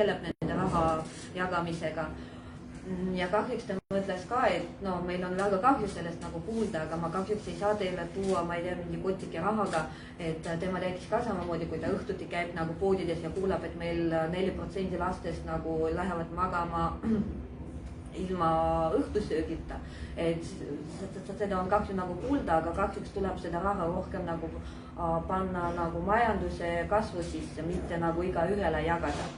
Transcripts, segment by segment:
tegeleb nende raha jagamisega. Ja kahjuks ta mõtles ka, et no meil on väga kahju sellest nagu kuulda, aga ma kahjuks ei saa teile tuua, ma ei tea, mingi kotike rahaga, et tema rääkis ka samamoodi, kui ta õhtuti käib nagu poodides ja kuulab, et meil 4% lastest nagu lähevad magama ilma õhtusöögita. Et seda on kahju nagu kuulda, aga kahjuks tuleb seda raha rohkem nagu panna nagu majanduse kasvu sisse, mitte nagu igaühele jagada.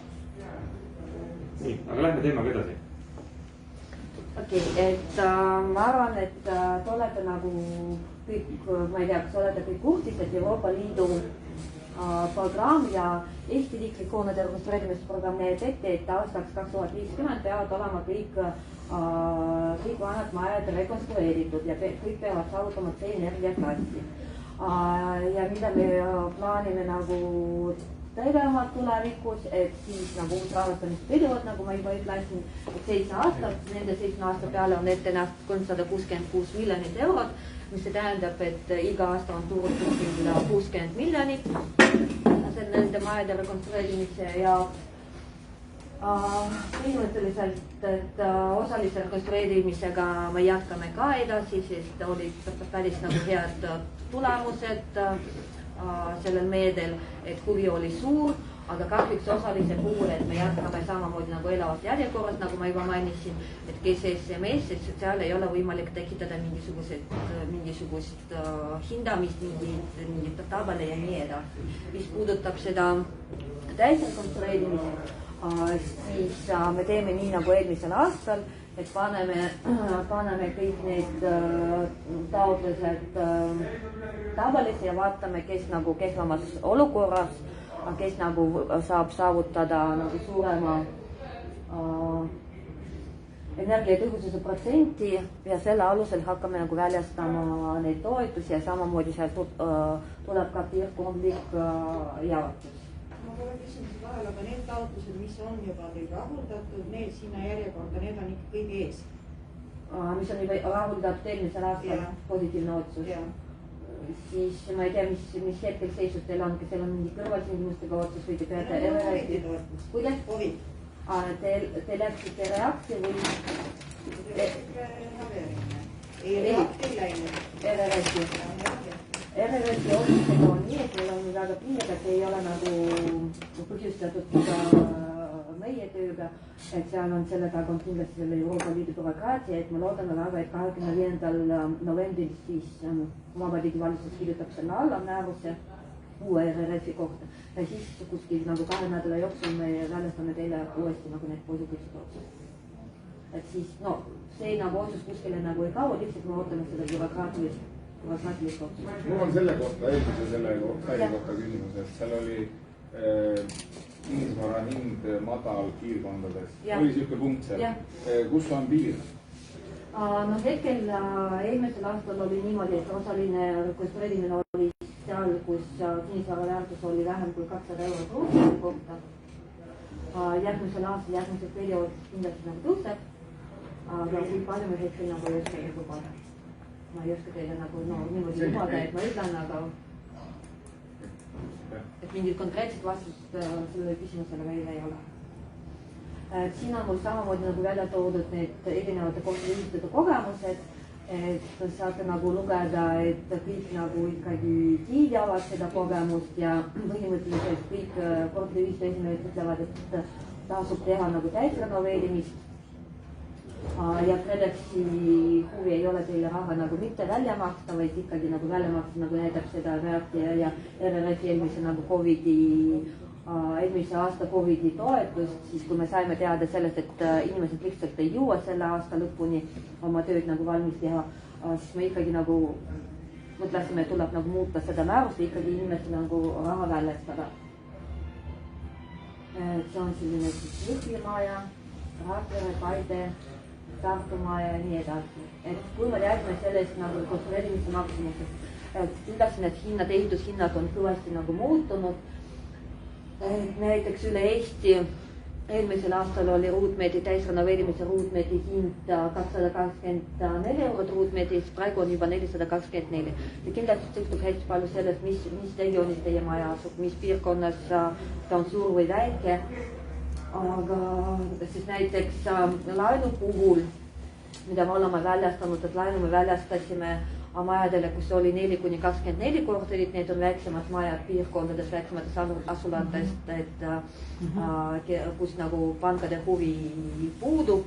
Nii, aga lähme teemaga edasi. Okei, et ma arvan, et te olete nagu kõik, ma ei tea, kas olete kõik kursis, et Euroopa Liidu programm ja Eesti riiklik hoonete rekonstrueerimisprogramm näeb ette, et aastaks 2050 peavad olema kõik vanad majad rekonstrueeritud ja kõik peavad saavutama C-energia klassi. Ja mida me plaanime nagu tegema tulevikus, et siis nagu uus rahastamisperiood, nagu ma juba ütlesin, et 7 aastat, nende 7 aasta peale on ette nähtud 366 miljonit eurot, mis see tähendab, et iga aasta on turul 60 miljonit nende majade rekonstrueerimise ja põhimõtteliselt, et osalise rekonstrueerimisega me jätkame ka edasi, sest olid päris nagu head tulemused sellel meedel, et huvi oli suur, aga kahjuks osalise puhul, et me jätkame samamoodi nagu elavas järjekorras, nagu ma juba mainisin, et kes SMS, et seal ei ole võimalik tekitada mingisugust hindamist, mingit tabele ja nii edasi. Mis puudutab seda täisrekonstrueerimist, siis me teeme nii nagu eelmisel aastal, et paneme kõik need taotlused tabelisse ja vaatame, kes nagu kehvemas olukorras, kes nagu saab saavutada nagu suurema energiatõhususe protsenti ja selle alusel hakkame nagu väljastama neid toetusi ja samamoodi seal tuleb ka piirkondlik jaotus. Ma kohe küsin seda vahel, aga need taotlused, mis on juba teil rahuldatud, need sinna järjekorda, need on ikka kõige ees. Mis on juba rahuldatud eelmisel aastal positiivne otsus. Siis ma ei tea, mis hetkel seisus teil on, kas teil on mingi kõrvaltingimustega otsus või te peate RRS-i? Kuidas? Covid. Te läksite reaktsi või? Ei, reaktsi ei läinud. RRS-i. RRS-i otsusega on nii, et meil on väga piirad, et ei ole nagu põhjustatud meie tööga, et seal on selle taga on kindlasti selle Euroopa Liidu bürokraatia, et me loodame väga, et 25. novembril siis Vabariigi Valitsus kirjutab selle alla määruse uue RRS-i kohta ja siis kuskil nagu 2 nädala jooksul me väljastame teile uuesti nagu need positiivsed otsused. Et siis, no, see nagu otsus kuskile nagu ei kao, lihtsalt me ootame seda bürokraatilist otsus. Mul on selle kohta, eelmise selle kohta küsimus, et seal oli kinnisvara hind madal piirkondades. Oli siuke punkt seal. Kus on piir? No hetkel eelmisel aastal oli niimoodi, et osaline rekonstrueerimine oli seal, kus kinnisvara väärtus oli vähem kui 200 eurot ruutmeetri kohta. Järgmisel aastal, järgmises perioodis kindlasti nagu tõuseb, aga kui palju me hetkel nagu ei oska lubada. Ma ei oska teile nagu niimoodi lubada, et ma ütlen, aga et mingit konkreetset vastust sellele küsimusele veel ei ole. Siin on mul samamoodi nagu välja toodud need erinevate kohtuliistude kogemused, et saate nagu lugeda, et kõik nagu ikkagi kiidavad seda kogemust ja põhimõtteliselt kõik kohtuliistu esimehed ütlevad, et tasub teha nagu täisrenoveerimist ja KredExi huvi ei ole teile raha nagu mitte välja maksta, vaid ikkagi nagu välja maksta, nagu näitab seda reaktsia ja RRF eelmise nagu eelmise aasta Covidi toetust, siis kui me saime teada sellest, et inimesed lihtsalt ei jõua selle aasta lõpuni oma tööd nagu valmis teha, siis me ikkagi nagu mõtlesime, et tuleb nagu muuta seda määrust ja ikkagi inimesele nagu raha väljastada. See on selline siis Jõhvimaja, Rakvere, Paide, Tartumaa ja nii edasi. Et kui me räägime sellest nagu konstrueerimise maksumusest, et üldse need hinnad, ehitushinnad on kõvasti nagu muutunud. Näiteks üle Eesti eelmisel aastal oli ruutmeetri täisrenoveerimise ruutmeetri hind 284 eurot ruutmeetris, praegu on juba 424. Ja kindlasti sõltub hästi palju sellest, mis regioonis teie maja asub, mis piirkonnas ta on suur või väike. aga siis näiteks laenu puhul, mida me oleme väljastanud, et laenu me väljastasime majadele, kus oli 4-24 korterit, need on väiksemad majad piirkondades, väiksemates asulatest, et kus nagu pankade huvi puudub.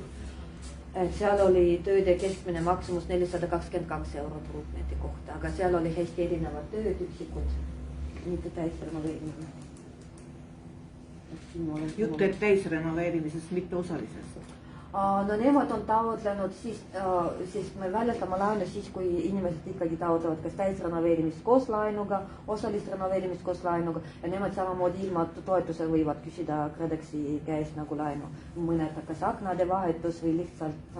Et seal oli tööde keskmine maksumus 422 eurot ruutmeetri kohta, aga seal oli hästi erinevad tööd, üksikud, mitte täisrenoveerimine. Jutt käib täisrenoveerimisest, mitte osalisest. No nemad on taotlenud, siis me väljastame laenu siis, kui inimesed ikkagi taotlevad kas täisrenoveerimist koos laenuga, osalist renoveerimist koos laenuga ja nemad samamoodi ilma toetuse võivad küsida KredExi käest nagu laenu. Mõned kas aknade vahetus või lihtsalt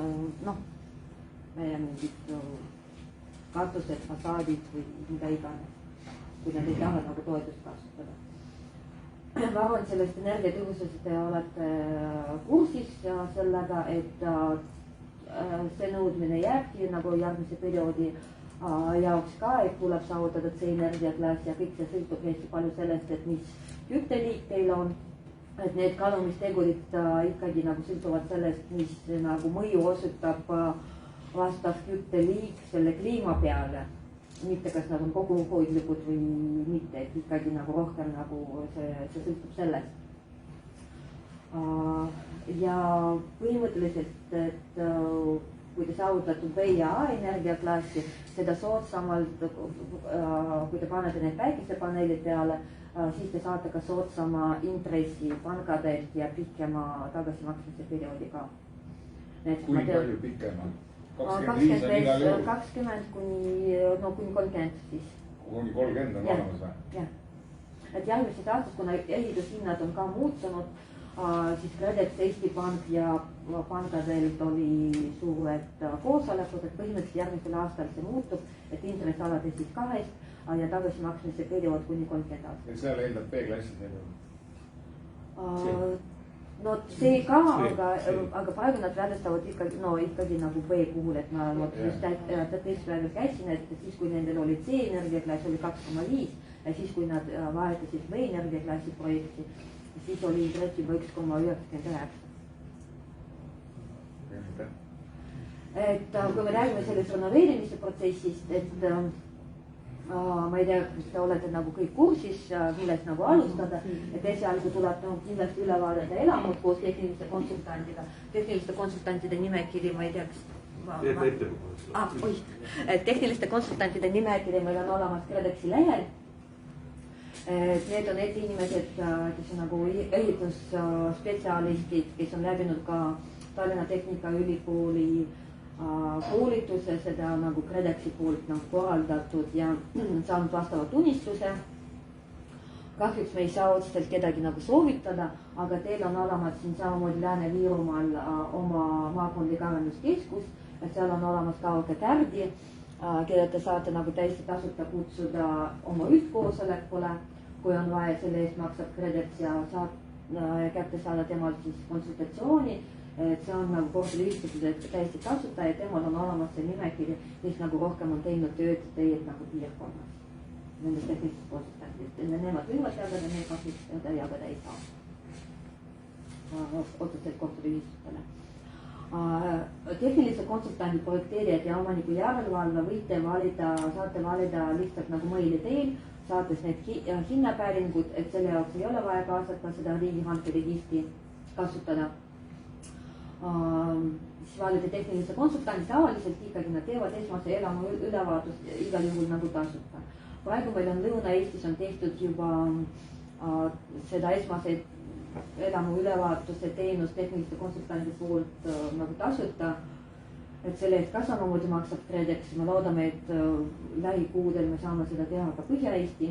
meie mingid katused, fassaadid või mida iganes, kui nad ei taha nagu toetust kasutada. Ma arvan, sellest energiatõhususest te olete kursis sellega, et see nõudmine jääbki nagu järgmise perioodi jaoks ka, et tuleb saavutada see energiaklass ja kõik see sõltub hästi palju sellest, et mis kütteliik teil on. Et need kalumistegurid ikkagi nagu sõltuvad sellest, mis nagu mõju osutab vastav kütteliik selle kliima peale. Mitte kas nad on koguhoidlikud või mitte, et ikkagi nagu rohkem nagu see sõltub sellest. Ja põhimõtteliselt, et kui te saavutate B ja A energiaklassi, seda soodsamalt, kui te panete need päikesepaneelid peale, siis te saate ka soodsama intressi pankadelt ja pikema tagasimaksmise perioodi ka. Kuni palju pikema? 20 kuni 30 siis. Kuni 30 on olemas või? Jah. Et järgmises aastas, kuna ehitushinnad on ka muutunud, siis KredEx, Eesti Pank ja pankadelt oli suured koosolekud, et põhimõtteliselt järgmisel aastal see muutub, et intress alates siis 2 ja tagasimaksmise periood kuni 30 aastat. Ja seal eeldab B-klassi selline? No see ka, aga praegu nad väljastavad ikkagi nagu B puhul, et ma just praegu käisin, et siis kui nendel oli C energiaklass oli 2,5 ja siis kui nad vahetasid B energiaklassi projekti, siis oli intress juba 1,99. Et kui me räägime sellest renoveerimise protsessist, et ma ei tea, kas te olete nagu kõik kursis, millest nagu alustada, et esialgu tuleb kindlasti üle vaadata elamud koos tehniliste konsultantiga. Tehniliste konsultantide nimekiri, ma ei tea, kas... Tehniliste konsultantide nimekiri meil on olemas KredExi lehel. Need on need inimesed, kes on nagu ehitusspetsialistid, kes on läbinud ka Tallinna Tehnikaülikooli koolituse, seda nagu KredExi poolt korraldatud ja saanud vastava tunnistuse. Kahjuks me ei saa otseselt kedagi nagu soovitada, aga teil on olemas siin samamoodi Lääne-Viirumaal oma maakondlik arenduskeskus, et seal on olemas ka Kärdi, keda te saate nagu täiesti tasuta kutsuda oma üldkoosolekule, kui on vaja, selle eest maksab KredEx ja kätte saada temalt siis konsultatsiooni. Et see on nagu korteriühistuses täiesti tasuta ja temal on olemas see nimekiri, mis nagu rohkem on teinud tööd teie nagu piirkonnas. Nendest tehnilistest konsultantidest. Nemad võivad jagada, need kahjuks jagada ei saa. Otseselt korteriühistutele. Tehnilise konsultandi projekteerijad ja omaniku järelevalve võite valida, saate valida lihtsalt nagu meili teel, saates need hinnapäringud, et selle jaoks ei ole vaja kaasata seda riigihanke registri kasutada. Siis valida tehnilise konsultandi tavaliselt ikkagi nad teevad esmase elamu ülevaatust igal juhul nagu tasuta. Praegu meil on Lõuna-Eestis on tehtud juba seda esmase elamu ülevaatuse teenus tehniliste konsultandi poolt nagu tasuta. Et selle eest ka samamoodi maksab KredEx. Me loodame, et lähikuudel me saame seda teha ka Põhja-Eesti.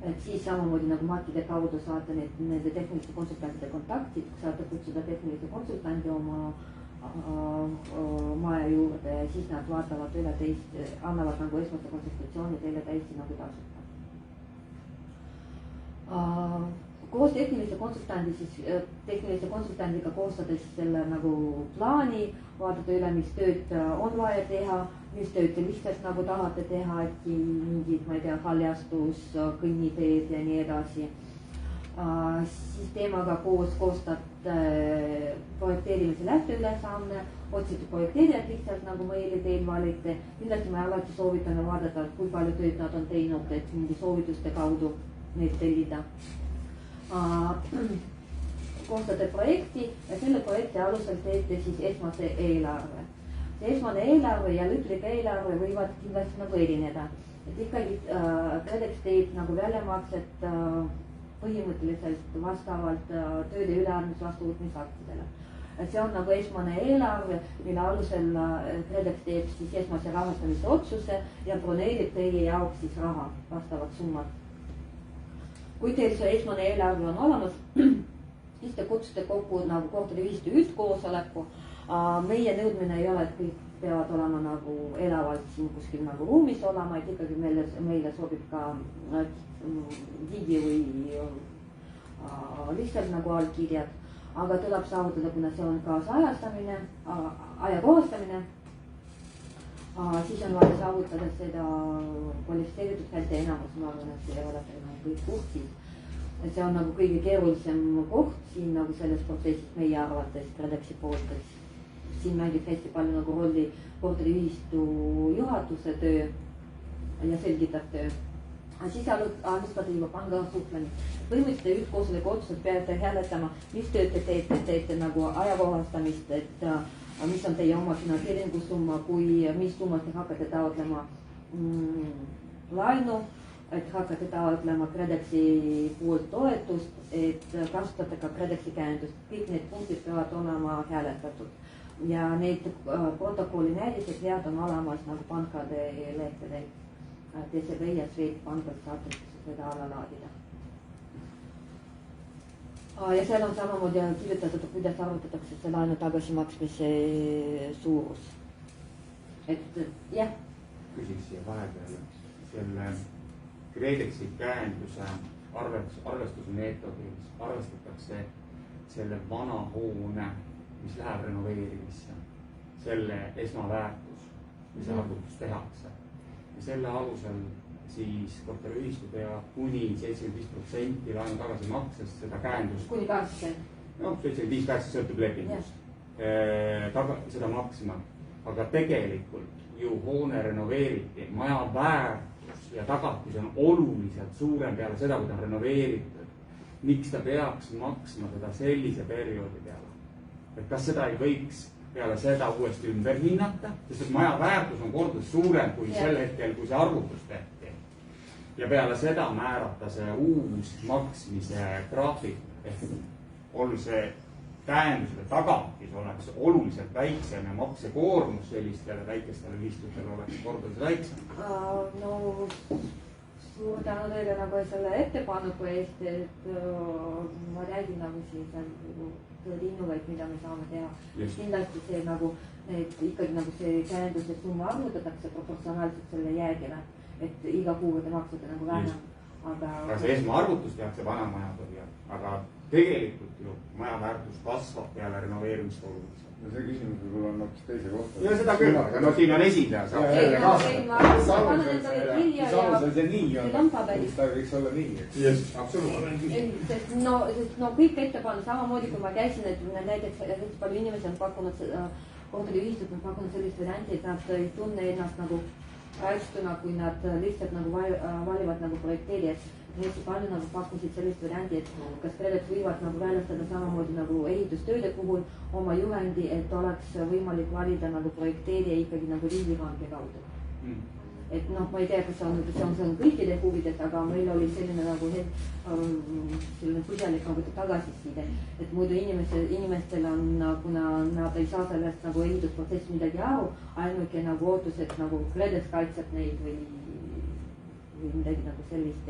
Et siis samamoodi nagu Matide kaudu saate nende tehniliste konsultantide kontaktid, saate kutsuda tehnilise konsultandi oma maja juurde ja siis nad vaatavad üle teist, annavad nagu esmase konsultatsiooni teile täiesti nagu tasuta. Koos tehnilise konsultandiga koostades selle nagu plaani, vaadata üle, mis tööd on vaja teha, mis tööd te lihtsalt nagu tahate teha, äkki mingid, ma ei tea, haljastus, kõnniteed ja nii edasi. siis teemaga koos koostab projekteerimise lähteülesanne, otsite projekteerijad lihtsalt nagu meili teel valite. Kindlasti me alati soovitame vaadata, kui palju tööd nad on teinud, et mingi soovituste kaudu neid tellida. Koostate projekti ja selle projekti alusel teete siis esmase eelarve. See esmane eelarve ja lõplik eelarve võivad kindlasti nagu erineda. Et ikkagi KredEx teeb nagu väljamakset põhimõtteliselt vastavalt tööde üleandmis vastuvõtmisaktidele. See on nagu esmane eelarve, mille alusel KredEx teeb siis esmase rahastamise otsuse ja broneerib teie jaoks siis raha, vastavad summad. Kui teil see esmane eelarve on olemas, siis te kutsute kokku nagu korteriühistu üldkoosoleku. Meie nõudmine ei ole, et kõik peavad olema nagu elavalt siin kuskil nagu ruumis olema, et ikkagi meile sobib ka digi või lihtsalt nagu allkirjad, aga tuleb saavutada, kuna see on kaasajastamine, ajakohastamine, siis on vaja saavutada seda kvalifitseeritud häälte enamus, ma arvan, et see ei ole kõik puhtis. See on nagu kõige keerulisem koht siin nagu selles protsessis meie arvates KredExi poolt, et siin mängib hästi palju nagu rolli korteriühistu juhatuse töö ja selgitab töö. Siis alustada juba panga suhtlemist. Põhimõtteliselt üldkoosoleku otsused peate hääletama, mis tööd te teete nagu ajakohastamist, et mis on teie oma finantseeringusumma, mis summas te hakkate taotlema laenu, et hakkate taotlema KredExi poolt toetust, et kasutate ka KredExi käendust. Kõik need punktid peavad olema hääletatud ja need protokolli näidised vead on olemas nagu pankade lehtedel. DCB ja Swedbankid saate seda alla laadida. Ja seal on samamoodi kirjutatud, kuidas arvutatakse see laenu tagasimaksmise suurus. Et jah. Küsiks siia vahepeal selle KredExi käenduse arvestusmeetodis arvestatakse selle vana hoone, mis läheb renoveerimisse, selle esmaväärtus, mis arvutus tehakse. Ja selle alusel siis korteriühistu peab kuni 75% laenu tagasimaksest seda käendust. Kuni 80%. No 75% sõltub lepingust. Seda maksma. Aga tegelikult ju hoone renoveeriti, maja väärtus ja tagatis on oluliselt suurem peale seda, kui ta on renoveeritud. Miks ta peaks maksma seda sellise perioodi peale? Et kas seda ei võiks peale seda uuesti ümber hinnata, sest maja väärtus on kordades suurem kui sel hetkel, kui see arvutus tehti. Ja peale seda määrata see uus maksmise graafik, ehk on see käendusele tagatis oleks oluliselt väiksem ja maksekoormus sellistele väikestele ühistutele oleks kordades väiksem. No suur tänu teile nagu selle ettepaneku eest, et ma räägin nagu siis innuvaid, mida me saame teha. Kindlasti see nagu, ikkagi nagu see käenduse summa arvutatakse proportsionaalselt selle jäägile, et iga kuuga te maksate nagu vähem. Aga see esmaarvutus tehakse vana maja põhjal, aga tegelikult ju maja väärtus kasvab peale renoveerimist oluliselt. No see küsimus võib-olla on hoopis teise kohta. Ja seda küll, aga no siin on esindaja. Saavusel see nii on, ta võiks olla nii. Absoluutselt. No kõik ettepanekud samamoodi, kui ma käisin, et näiteks palju inimesi on pakkunud korteriühistut, on pakkunud sellist varianti, et nad ei tunne ennast nagu kaitstuna, kui nad lihtsalt nagu valivad nagu projekteerijad. Hästi palju nagu pakkusid sellist varianti, et kas KredEx võivad nagu väljastada samamoodi nagu ehitustööde puhul oma juhendi, et oleks võimalik valida nagu projekteerija ikkagi nagu riigihanke kaudu. Et noh, ma ei tea, kas see on kõikide huvides, aga meil oli selline nagu selline põhjalik nagu tagasiside, et muidu inimestel on, kuna nad ei saa sellest nagu ehitusprotsessi midagi aru, ainuke nagu ootus, et nagu KredEx kaitseb neid või midagi nagu sellist,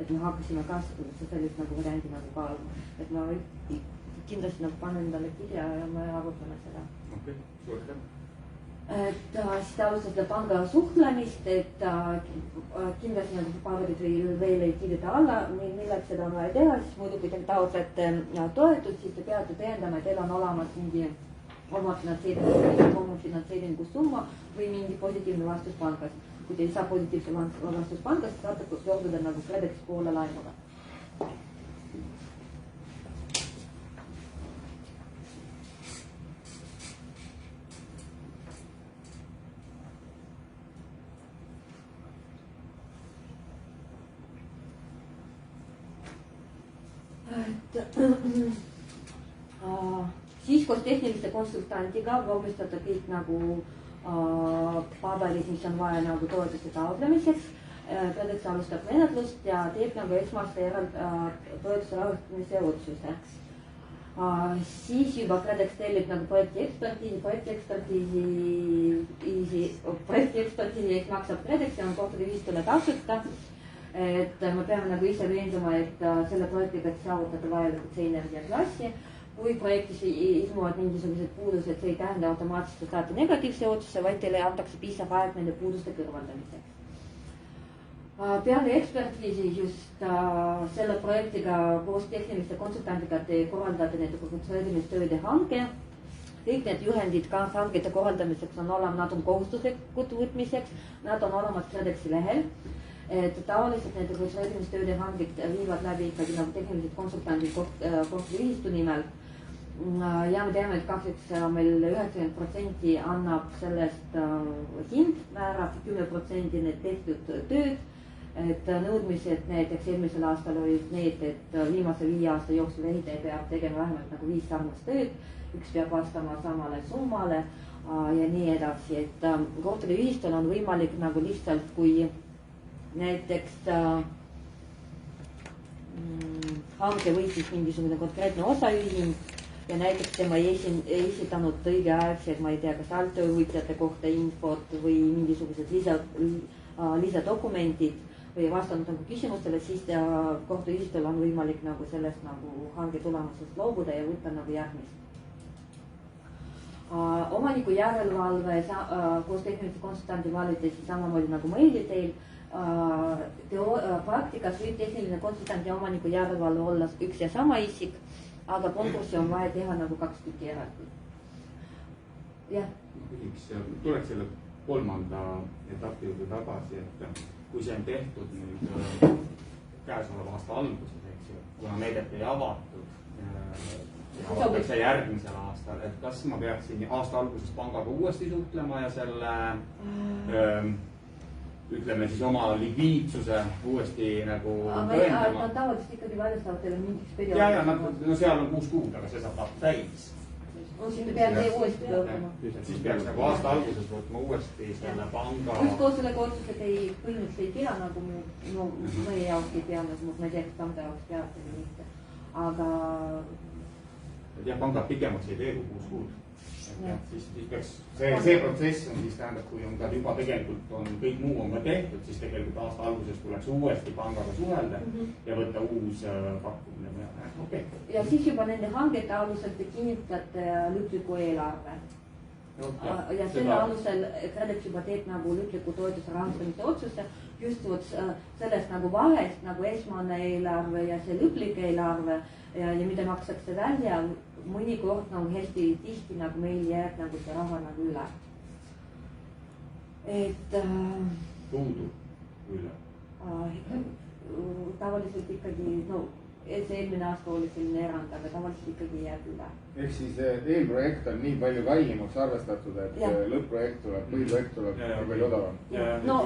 et me hakkasime ka sellist nagu variandi nagu kaaluma. Et ma kindlasti nagu panen endale kirja ja me arutame seda. Okei, suur tänu. Et siis ta alustas seda panga suhtlemist, et kindlasti nagu pangad veel ei kirjuta alla, milleks seda on vaja teha, siis muidu kui te taotlete toetust, siis te peate tõendama, et teil on olemas mingi oma finantseeringusumma või mingi positiivne vastus pangas. Kui te ei saa positiivse vastus pangast, saate pöörduda nagu KredExi poole laenuga. Siis koos tehniliste konsultantiga vormistada kõik nagu paberid, mis on vaja nagu toetuste taotlemiseks. KredEx alustab menetlust ja teeb nagu esmaste toetuse rahastamise otsuse. Siis juba KredEx tellib nagu projekti ekspertiisi eest maksab KredEx ja on kohtade ühistule tasuta. Et me peame nagu ise veenduma, et selle projektiga saavutada vajalikud energiaklassi. Kui projektis ilmuvad mingisugused puudused, see ei tähenda automaatselt, et saate negatiivse otsuse, vaid teile antakse piisav aeg nende puuduste kõrvaldamiseks. Peale ekspertiisi just selle projektiga koos tehniliste konsultantiga te korraldate nende konsulteerimistööde hanke. Kõik need juhendid ka hangete korraldamiseks on olemas, nad on kohustuslikud võtmiseks, nad on olemas KredExi lehel. Et tavaliselt nende konsulteerimistööde hangid viivad läbi ikkagi nagu tehnilised konsultandid kohtuühistu nimel. Ja me teame, et kahjuks meil 90% annab sellest hind, määrab 10% need tehtud tööd. Et nõudmised näiteks eelmisel aastal olid need, et viimase 5 aasta jooksul ehitaja peab tegema vähemalt nagu 5 sarnast tööd, üks peab vastama samale summale ja nii edasi. Et kohtade ühistul on võimalik nagu lihtsalt, kui näiteks hanke või siis mingisugune konkreetne osaühing ja näiteks tema ei esitanud õigeaegselt, ma ei tea, kas alltöövõtjate kohta infot või mingisugused lisadokumendid või vastanud nagu küsimustele, siis kohtuühistul on võimalik nagu sellest nagu hange tulemusest loobuda ja võtta nagu järgmist. Omaniku järelevalve koos tehnilise konsultandi valiti samamoodi nagu meili teil. Praktikas võib tehniline konsultant ja omaniku järelevalve olla üks ja sama isik, aga konkurssi on vaja teha nagu 2 tükki eraldi. Jah. Tuleks selle 3. etapi juurde tagasi, et kui see on tehtud nüüd käesoleva aasta alguses, eks ju, kuna meedet ei avatud avatakse järgmisel aastal, et kas ma peaksin aasta alguses pangaga uuesti suhtlema ja selle ütleme siis oma likviidsuse uuesti nagu tõendama. Nad tavaliselt ikkagi väljastavad teile mingiks perioodi. Ja, no seal on 6 kuud, aga see saab täis. Siis peab teie uuesti pöörduma. Siis peaks nagu aasta alguses võtma uuesti selle panga. Koos sellega otsused põhimõtteliselt ei pea nagu meie jaoks ei pea, nagu ma ei tea, kas panga jaoks peab või mitte. Aga jah, pangad pikemaks ei tee kui 6 kuud. Siis peaks, see protsess on siis tähendab, kui on ka juba tegelikult on kõik muu on ka tehtud, siis tegelikult aasta alguses tuleks uuesti pangaga suhelda ja võtta uus pakkumine. Okay. Ja siis juba nende hangete alusel te kinnitate lõpliku eelarve. Ja selle alusel KredEx juba teeb nagu lõpliku toetuse rahastamise otsuse just sellest nagu vahest nagu esmane eelarve ja see lõplik eelarve ja mida makstakse välja. Mõnikord nagu hästi tihti nagu meil jääb nagu see raha nagu üle. Et puudu üle? Tavaliselt ikkagi, no eelmine aasta oli selline erand, aga tavaliselt ikkagi jääb üle. Ehk siis eelprojekt on nii palju kallimaks arvestatud, et lõpp-projekt tuleb, põhiprojekt tuleb nii palju odavam. No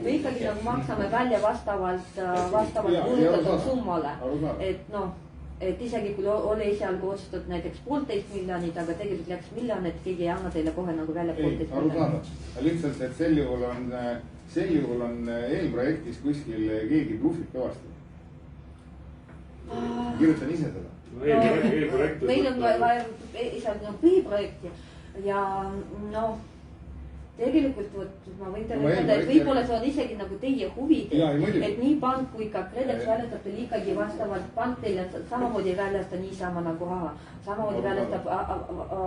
me ikkagi nagu maksame välja vastavalt kulutatud summale. Et noh, et isegi kui oli esialgu otsustatud näiteks 1,5 miljonit, aga tegelikult läks miljon, et keegi ei anna teile kohe nagu välja 1,5 miljonit. Arusaadav. Lihtsalt, et sel juhul on eelprojektis kuskil keegi bluffib kõvasti. Kirjutan ise seda. Meil on vaja esialgu põhiprojekti ja noh, tegelikult ma võin teile öelda, et võib-olla see on isegi nagu teie huvides, et nii pank kui ka KredEx väljastab teil ikkagi vastavalt, pank teile samamoodi ei väljasta niisama nagu raha, samamoodi väljastab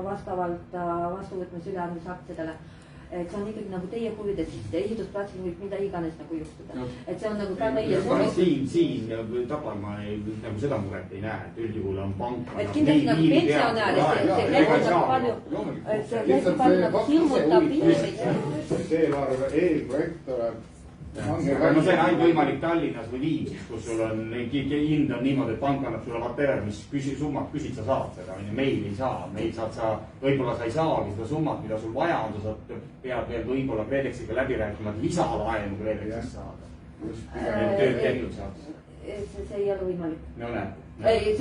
vastavalt vastuvõtmise üleandmisaktsiadele. Et see on ikkagi nagu teie huvides, sest ehitusplatsil võib mida iganes nagu juhtuda. Et see on nagu ka meie siin Tapal ma nagu seda muret ei näe, et üldjuhul on pank. Et kindlasti nagu pensionääri, see hästi palju, et see hästi palju nagu hirmutab inimesi. See eelprojekt tuleb. No see on ainult võimalik Tallinnas või Viimsis, kus sul on hind on niimoodi, et pank annab sulle whatever, mis summat küsid, sa saad seda, meil ei saa. Meil saad sa, võib-olla sa ei saagi seda summat, mida sul vaja on, sa pead veel võib-olla KredExiga läbi rääkima, et lisalaenu KredExist saada. Tööd tehtud saad. see ei ole võimalik. no näed. ei,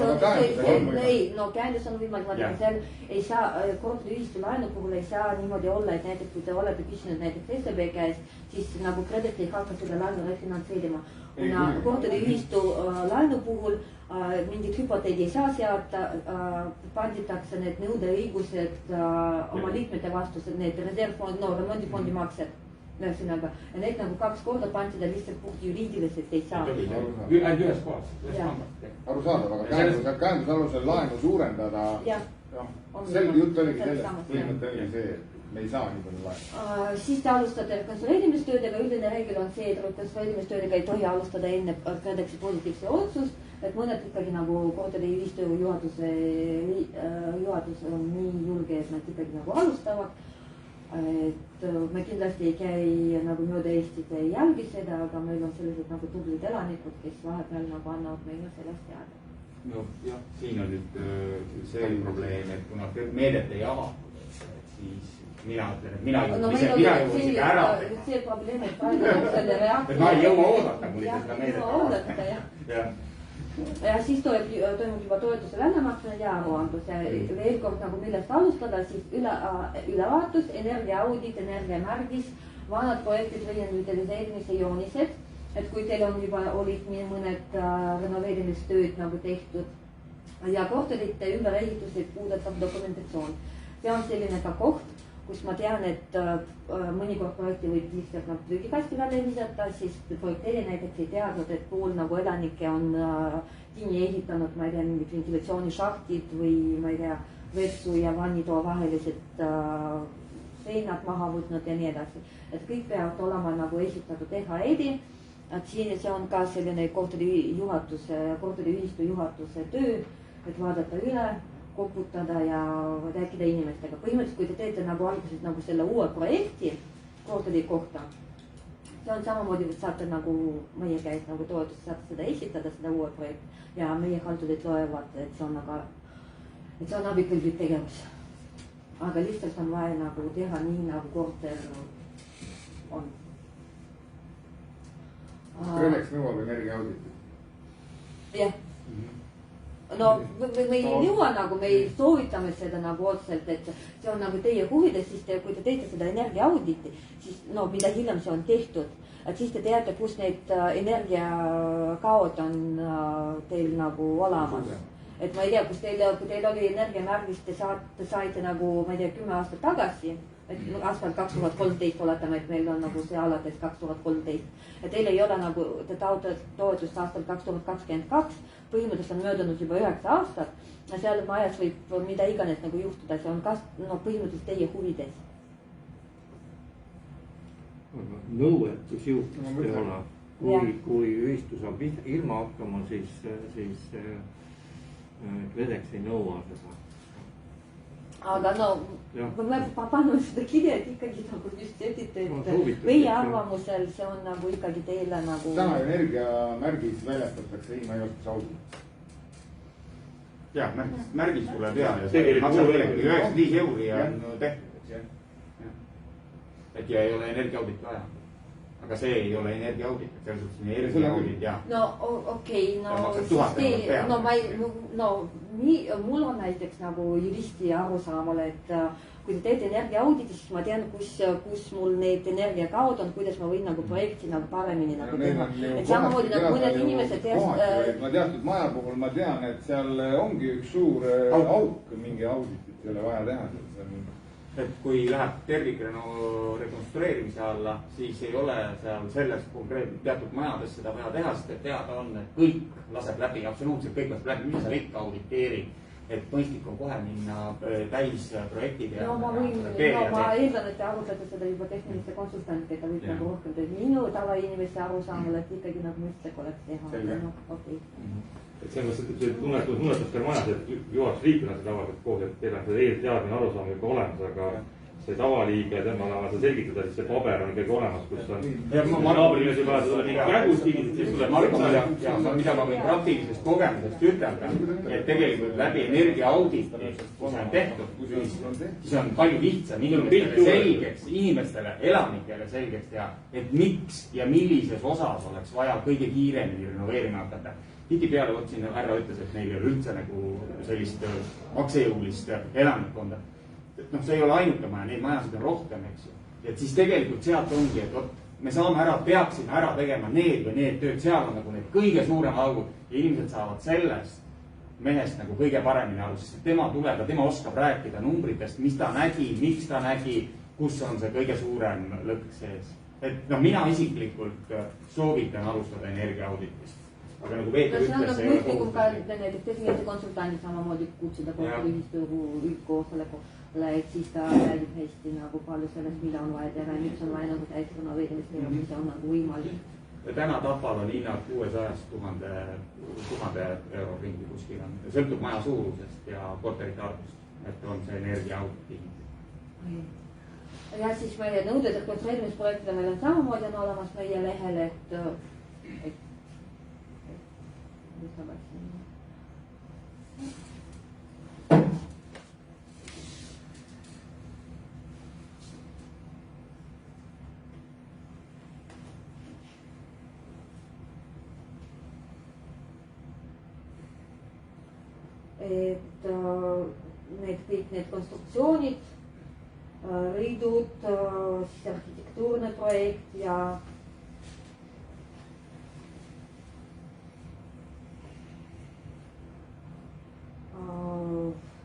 ei, no käendus on võimalik, ma ütlen, seal ei saa, korteriühistu laenu puhul ei saa niimoodi olla, et näiteks kui te olete küsinud näiteks SEB käest, siis nagu KredEx ei hakka seda laenu refinantseerima. Kuna korteriühistu laenu puhul mingit hüpoteedi ei saa seata, panditakse need nõudeõigused oma liikmete vastu, need reservfond, no remondifondi maksed. Ühesõnaga, ja need nagu 2 korda pandi ta lihtsalt puht juriidiliselt ei saa. ainult ühes kohas, ühes pangas. Arusaadav, aga käenduse alusel laenu suurendada. Selge jutt oligi sellest, põhimõte oli see, et me ei saa nii palju laenu. Siis te alustate rekonstrueerimistöödega, üldine reegel on see, et rekonstrueerimistöödega ei tohi alustada enne KredExi positiivse otsust, et mõned ikkagi nagu korteriühistu juhatus on nii julge, et nad ikkagi nagu alustavad. Et me kindlasti ei käi nagu mööda Eestit ei jälgi seda, aga meil on sellised nagu tublid elanikud, kes vahepeal nagu annavad meile sellest teada. no jah, siin on nüüd see probleem, et kuna meedet ei avatud, siis mina ütlen, et mina jõuan isegi ära. see probleem, et praegu on selle reaktsioon. et ma ei jõua oodata, kui seda meedet avada. Ja siis toimub juba toetuse väljamaksmine ja aruandlus ja veel kord nagu millest alustada, siis ülevaatus, energiaaudit, energiamärgis, vanad projektid või revitaliseerimise joonised, et kui teil on juba olid mõned renoveerimistööd nagu tehtud ja korterite ümberehitused puudutav dokumentatsioon. See on selline ka koht, kus ma tean, et mõnikord projekti võib lihtsalt nagu prügikasti välja visata, siis projekteerija näiteks ei teadnud, et pool nagu elanikke on kinni ehitanud, ma ei tea, mingid ventilatsioonishahtid või ma ei tea, vetsu ja vannitoa vahelised seinad maha võtnud ja nii edasi. Et kõik peavad olema nagu esitatud EHED-i, et siin see on ka selline korteriühistu juhatuse töö, et vaadata üle, koputada ja rääkida inimestega. Põhimõtteliselt, kui te teete nagu alguses nagu selle uue projekti korteri kohta, see on samamoodi, et saate nagu meie käest nagu toetust, saate seda esitada, seda uue projekti ja meie haldurid loevad, et see on abikõlblik tegevus. Aga lihtsalt on vaja nagu teha nii, nagu korter on. KredEx nõuab energiaauditit. Jah. No me ei nõua nagu, me ei soovitame seda nagu otseselt, et see on nagu teie huvides, siis kui te teete seda energiaauditi, siis no mida hiljem see on tehtud, et siis te teate, kus need energiakaod on teil nagu olemas. Et ma ei tea, kui teil oli energiamärgis, te saite nagu, ma ei tea, 10 aastat tagasi, et aastal 2013 oletame, et meil on nagu see alates 2013. Ja teil ei ole nagu, te taotlete toetust aastal 2022, põhimõtteliselt on möödunud juba 9 aastat ja seal majas võib mida iganes nagu juhtuda, see on põhimõtteliselt teie huvides. Nõuetus juhtust ei ole. Kui ühistu saab ilma hakkama, siis KredEx ei nõua seda. Aga no, ma panen seda kirja, et ikkagi nagu just ütlete, et meie arvamusel see on nagu ikkagi teile nagu... Täna energiamärgis väljastatakse ilma igasuguse audit. Jah, märgis tuleb ja see maksab 95 euri ja on tehtud. Et ja ei ole energiaaudit vaja. Aga see ei ole energiaaudit, et selles suhtes energiaaudit ja... No okei, mul on näiteks nagu juristi arusaamal, et kui te teete energiaauditi, siis ma tean, kus mul need energiakaod on, kuidas ma võin nagu projekti nagu paremini nagu teha. Et samamoodi nagu mõned inimesed... Ma teatud maja puhul ma tean, et seal ongi üks suur auk, mingi auditit ei ole vaja teha. Et kui läheb tervikrekonstrueerimise alla, siis ei ole seal selles konkreetselt teatud majades seda vaja teha, sest et teada on, et kõik laseb läbi, absoluutselt kõik laseb läbi, mis seal ikka auditeerib. Et mõistlik on kohe minna täis projektid ja... ma eeldan, et te arutate seda juba tehniliste konsultantidega, ta võib nagu rohkem teha. Minu tavainimese arusaamal, et ikkagi nagu mõistlik oleks teha. Et selles tunnetus teil majas, et juhatus liikmena seda avaldab koos, et teil on seda eelteadmine arusaam juba olemas, aga see tavaliige, temal on vaja selgitada, siis see paber on ikkagi olemas, kus on. ma naabrimees ei vaja seda mingi käigustigid, siis tuleb Marko, mida ma võin praktilisest kogemusest ütelda, et tegelikult läbi energiaauditi, kui see on tehtud, siis on palju lihtsam inimestele, elanikele selgeks teha, et miks ja millises osas oleks vaja kõige kiiremini renoveerima hakata. Tihtipeale siin härra ütles, et neil ei ole üldse nagu sellist maksejõulist elanikkonda. Noh, see ei ole ainuke maja, neid majasid on rohkem, eks ju. Et siis tegelikult sealt ongi, et vot, me saame peaksime ära tegema need või need tööd, seal on nagu need kõige suurem augud ja inimesed saavad sellest mehest nagu kõige paremini aru, sest tema tuleb ja tema oskab rääkida numbritest, mis ta nägi, miks ta nägi, kus on see kõige suurem lõk sees. Et noh, mina isiklikult soovitan alustada energiaauditist. Aga nagu Peeter ütles, ei ole kohustus. Näiteks tehnilise konsultandi samamoodi kutsuda korteriühistu üldkoosolekule, et siis ta räägib hästi nagu palju sellest, mida on vaja teha ja miks on vaja nagu täis renoveerimist teha, mis on nagu võimalik. Ja täna Tapal on hinnad 600-1000 euro ringi kuskil on. Sõltub maja suurusest ja korterite arvust, et on see energiaauditi. Ja siis meie nõuded rekonstrueerimisprojektile meil on samamoodi on olemas meie lehel, et mis ma läksin. Et need kõik need konstruktsioonid, riidud, siis arhitektuurne projekt ja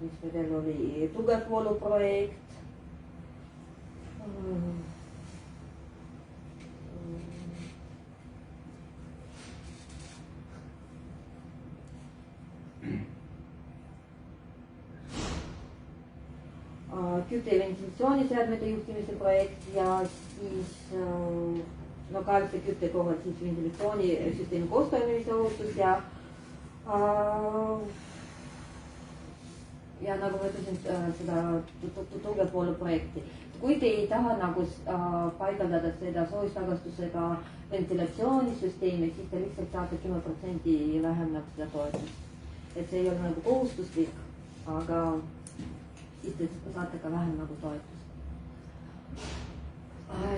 mis meil veel oli, tugevvoolu projekt. Küte- ja ventilatsiooniseadmete juhtimise projekt ja siis lokaalse kütte korral siis ventilatsioonisüsteemi koostoimimise ohutus ja nagu ma ütlesin, seda tugevvoolu projekti. Kui te ei taha nagu paigaldada seda soojustagastusega ventilatsioonisüsteemi, siis te lihtsalt saate 10% vähem nagu seda toetust. Et see ei ole nagu kohustuslik, aga siis te saate ka vähem nagu toetust.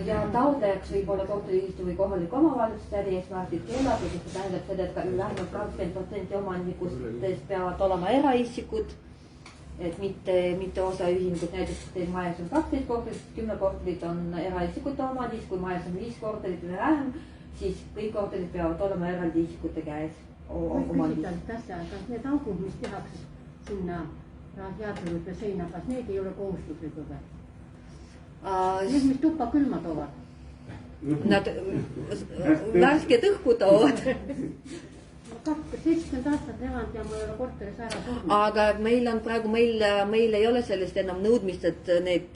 Ja taotlejaks võib olla korteriühistu või kohalik omavalitsus ärieesmärgid keelatud, see tähendab seda, et vähemalt 20% omanikustest peavad olema eraisikud, et mitte osaühingud, näiteks teil majas on 12 korterit, 10 korterit on eraisikute omadis, kui majas on 5 korterit või vähem, siis kõik korterid peavad olema eraldi isikute käes. Kas need augud, mis tehakse sinna radiaatorite seina, kas need ei ole kohustuslikud või? Need, mis tuppa külma toovad? Nad värsket õhku toovad. 70 aastat elanud ja ma ei ole korteris ära tulnud. Aga meil on praegu, meil ei ole sellest enam nõudmist, et need,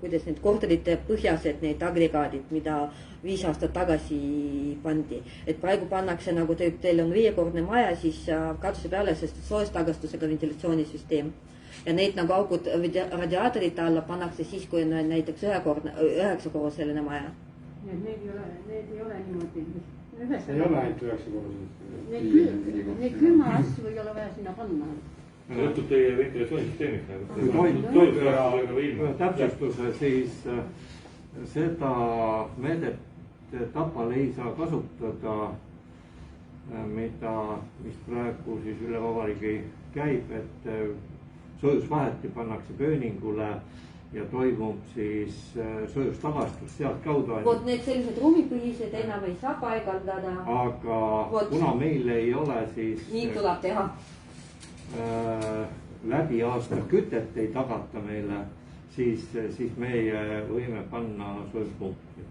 kuidas need korterite põhjased, need agregaadid, mida 5 aastat tagasi pandi. Et praegu pannakse, nagu teil on 5-kordne maja, siis katuse peale, sest soojestagastusega ventilatsioonisüsteem. Ja neid nagu augud radiaatorite alla pannakse siis, kui on näiteks 9-korruseline maja. Need ei ole niimoodi. Ei ole ainult 9-korruselised. Need külma asju ei ole vaja sinna panna. Sõltub teie ventilatsioonisüsteemist. Täpsustuse siis seda meedet Tapal ei saa kasutada, mis praegu siis üle vabariigi käib, et soojusvaheti pannakse pööningule ja toimub siis soojustagastus sealt kaudu ainult. Vot need sellised ruumipõhised enam ei saa paigaldada. Aga kuna meil ei ole siis nii tuleb teha. Läbi aasta kütet ei tagata meile, siis meie võime panna soojuspunkti.